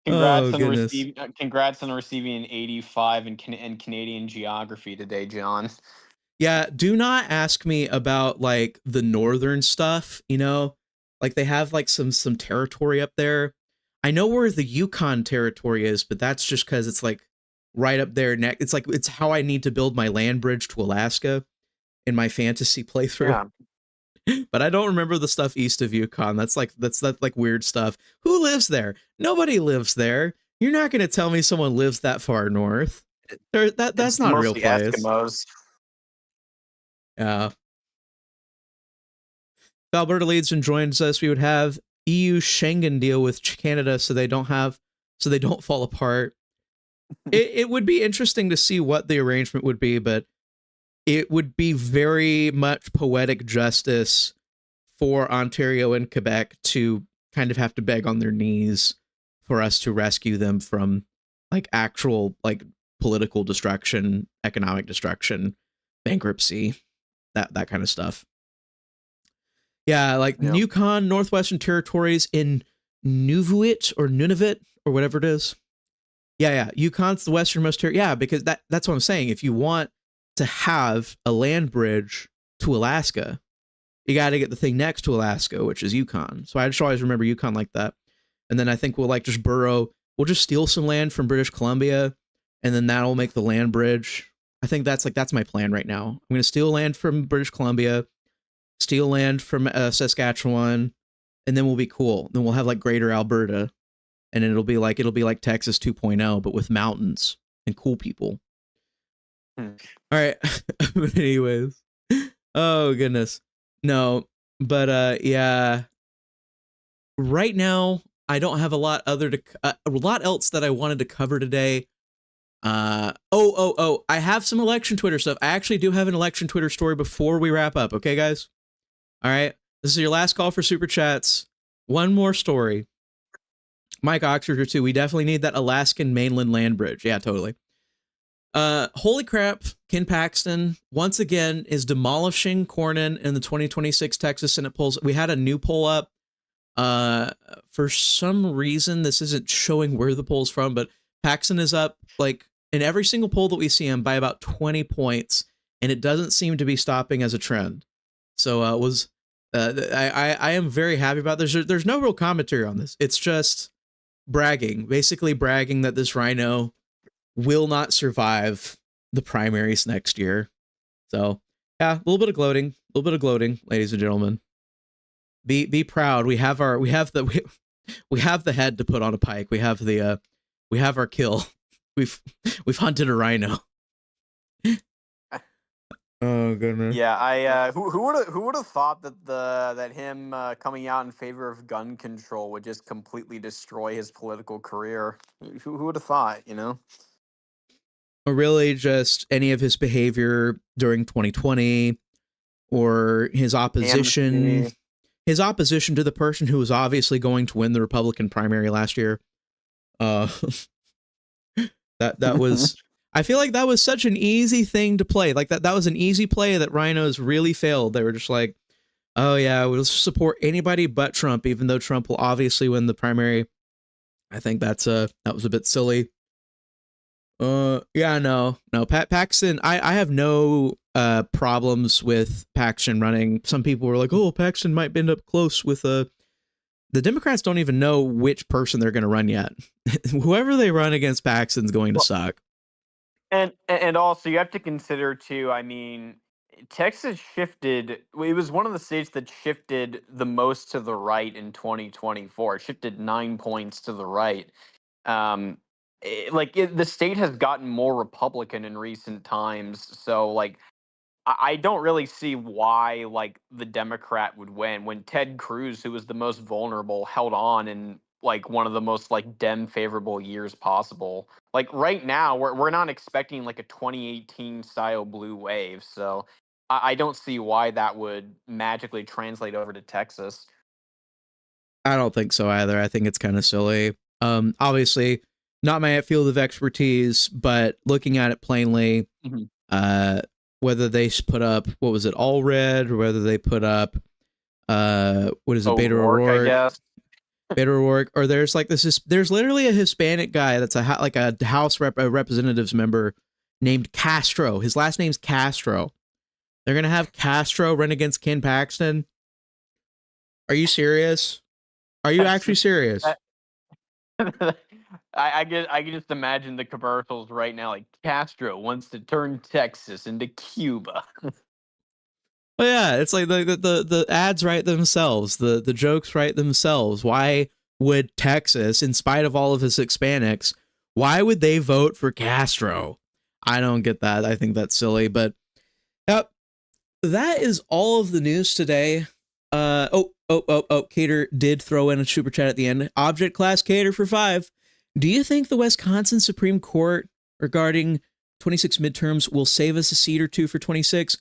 Congrats Oh, on goodness. receiving an 85 in Canadian geography today, John. Yeah, do not ask me about like the northern stuff, you know? Like they have like some territory up there. I know where the Yukon territory is, but that's just cuz it's like right up there next. It's like it's how I need to build my land bridge to Alaska in my fantasy playthrough. Yeah. But I don't remember the stuff east of Yukon. That's like weird stuff. Who lives there? Nobody lives there. You're not going to tell me someone lives that far north. That's It's not a real mostly place. Eskimos. Yeah. If Alberta leads and joins us, we would have EU Schengen deal with Canada so they don't fall apart. It would be interesting to see what the arrangement would be, but it would be very much poetic justice for Ontario and Quebec to kind of have to beg on their knees for us to rescue them from like actual like political destruction, economic destruction, bankruptcy, that kind of stuff. Yeah, like Yeah. Yukon, Northwestern Territories in Nunavut or whatever it is. Yeah, Yukon's the westernmost territory. Yeah, because that's what I'm saying. If you want to have a land bridge to Alaska, you got to get the thing next to Alaska, which is Yukon. So I just always remember Yukon like that. And then I think we'll like just we'll just steal some land from British Columbia, and then that'll make the land bridge. I think that's my plan right now. I'm going to steal land from British Columbia, steal land from Saskatchewan, and then we'll be cool. Then we'll have like Greater Alberta, and it'll be like Texas 2.0, but with mountains and cool people. All right. But anyways, oh goodness, no, but yeah. Right now, I don't have a lot else that I wanted to cover today. I have some election Twitter stuff. I actually do have an election Twitter story before we wrap up. Okay, guys. All right. This is your last call for super chats. One more story. Mike Oxford too. We definitely need that Alaskan mainland land bridge. Yeah, totally. Holy crap. Ken Paxton once again is demolishing Cornyn in the 2026 Texas Senate polls. We had a new poll up. For some reason, this isn't showing where the poll's from, but Paxton is up like in every single poll that we see him by about 20 points, and it doesn't seem to be stopping as a trend. So I am very happy about this. There's no real commentary on this. It's just basically bragging that this rhino will not survive the primaries next year. So yeah, a little bit of gloating, ladies and gentlemen. Be proud. We have the head to put on a pike. We have our kill. We've hunted a rhino. Oh goodness. Yeah, who would have thought that him coming out in favor of gun control would just completely destroy his political career? Who would have thought, you know? Or really just any of his behavior during 2020 or his opposition. His opposition to the person who was obviously going to win the Republican primary last year. That was I feel like that was such an easy thing to play. Like that was an easy play that rhinos really failed. They were just like, oh yeah, we'll support anybody but Trump, even though Trump will obviously win the primary. I think that was a bit silly. Paxton, I have no problems with Paxton running. Some people were like, oh, Paxton might end up close with the Democrats don't even know which person they're going to run yet. Whoever they run against Paxton's going to suck. And also you have to consider too, I mean, Texas shifted. It was one of the states that shifted the most to the right in 2024. It shifted 9 points to the right. The state has gotten more Republican in recent times, so like I don't really see why like the Democrat would win when Ted Cruz, who was the most vulnerable, held on in like one of the most like Dem favorable years possible. Like right now, we're not expecting like a 2018 style blue wave, so I don't see why that would magically translate over to Texas. I don't think so either. I think it's kind of silly. Obviously, not my field of expertise, but looking at it plainly, whether they put up, what was it, all red, or whether they put up, what is it, Beto O'Rourke, I guess. Beto O'Rourke, or there's like this is there's literally a Hispanic guy that's a House Representatives member named Castro. His last name's Castro. They're gonna have Castro run against Ken Paxton. Are you serious? Are you actually serious? I can just imagine the commercials right now. Like, Castro wants to turn Texas into Cuba. Well, yeah, it's like the ads write themselves. The jokes write themselves. Why would Texas, in spite of all of his Hispanics, why would they vote for Castro? I don't get that. I think that's silly. But yep, that is all of the news today. Cater did throw in a super chat at the end. Object Class Cater for 5. Do you think the Wisconsin Supreme Court regarding 26 midterms will save us a seat or two for 26?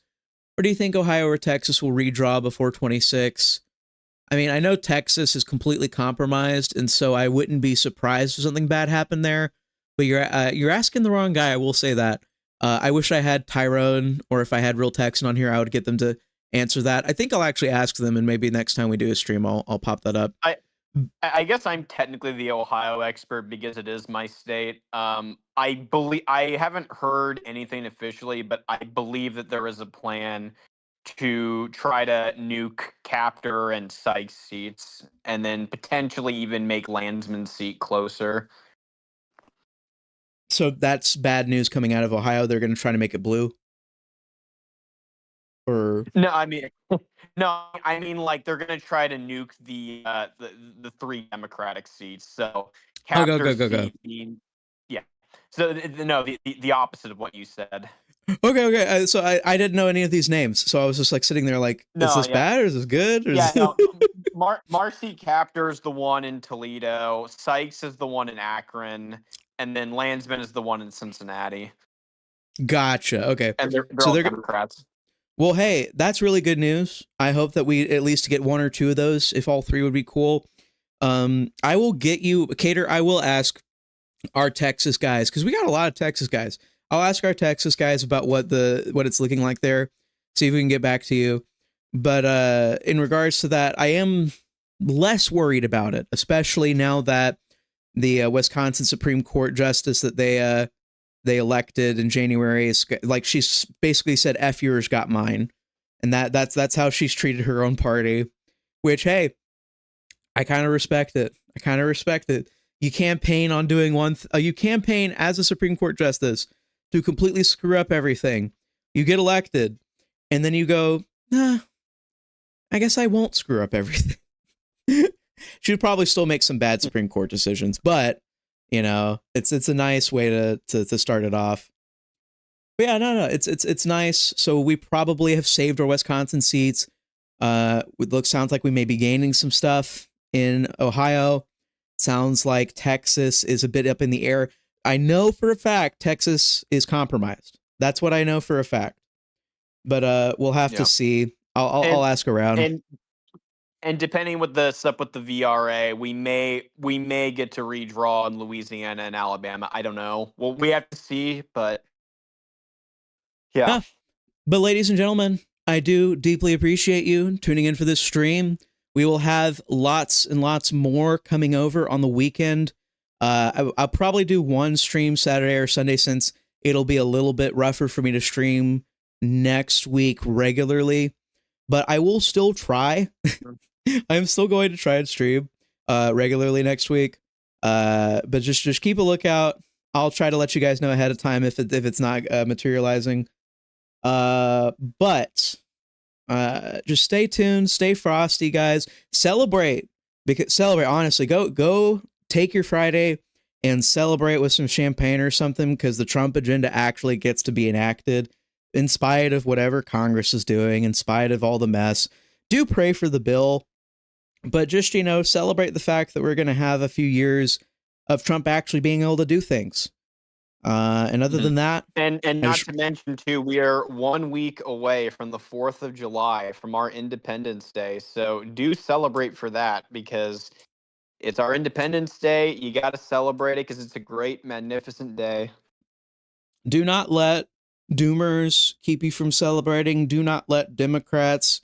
Or do you think Ohio or Texas will redraw before 26? I mean, I know Texas is completely compromised, and so I wouldn't be surprised if something bad happened there. But you're asking the wrong guy, I will say that. I wish I had Tyrone, or if I had Real Texan on here, I would get them to answer that. I think I'll actually ask them, and maybe next time we do a stream, I'll pop that up. I guess I'm technically the Ohio expert because it is my state. I believe I haven't heard anything officially, but I believe that there is a plan to try to nuke Captor and Sykes seats, and then potentially even make Landsman's seat closer. So that's bad news coming out of Ohio. They're going to try to make it blue. Or no, I mean like they're gonna try to nuke the 3 Democratic seats. So go. Yeah. So the opposite of what you said. Okay. So I didn't know any of these names, so I was just like sitting there like, is this bad or is this good? Or Marcy Captor is the one in Toledo. Sykes is the one in Akron, and then Landsman is the one in Cincinnati. Gotcha. Okay. And they're all Democrats. Well, hey, that's really good news. I hope that we at least get 1 or 2 of those. If all 3 would be cool. I will get you, Cater. I will ask our Texas guys, because we got a lot of Texas guys. I'll ask our Texas guys about what it's looking like there. See if we can get back to you. But in regards to that, I am less worried about it, especially now that the Wisconsin Supreme Court justice that they elected in January is like, she's basically said, F yours, got mine. And that's how she's treated her own party, which, hey, I kind of respect it. You campaign on doing you campaign as a Supreme Court justice to completely screw up everything. You get elected and then you go, nah, I guess I won't screw up everything. She'd probably still make some bad Supreme Court decisions, but you know, it's a nice way to start it off. But yeah, no, it's nice. So we probably have saved our Wisconsin seats. Sounds like we may be gaining some stuff in Ohio. Sounds like Texas is a bit up in the air. I know for a fact Texas is compromised. That's what I know for a fact. But we'll have to see. I'll ask around. And depending with the with the VRA, we may get to redraw in Louisiana and Alabama. I don't know. Well, we have to see, but yeah. But ladies and gentlemen, I do deeply appreciate you tuning in for this stream. We will have lots and lots more coming over on the weekend. I'll probably do one stream Saturday or Sunday, since it'll be a little bit rougher for me to stream next week regularly. But I will still try. I'm still going to try and stream regularly next week. But just keep a lookout. I'll try to let you guys know ahead of time if it's not materializing. But just stay tuned, stay frosty, guys. Celebrate, honestly. Go take your Friday and celebrate with some champagne or something, because the Trump agenda actually gets to be enacted in spite of whatever Congress is doing, in spite of all the mess. Do pray for the bill, but just, celebrate the fact that we're going to have a few years of Trump actually being able to do things. And other than that, and not to mention too, we are 1 week away from the 4th of July, from our Independence Day. So do celebrate for that, because It's our Independence Day. You got to celebrate it because it's a great, magnificent day. Do not let doomers keep you from celebrating. Do not let Democrats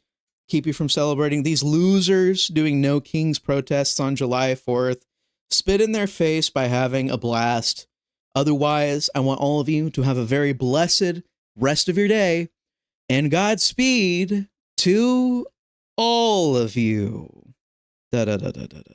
keep you from celebrating. These losers doing No Kings protests on July 4th, spit in their face by having a blast. Otherwise, I want all of you to have a very blessed rest of your day, and Godspeed to all of you. Da da da da da da.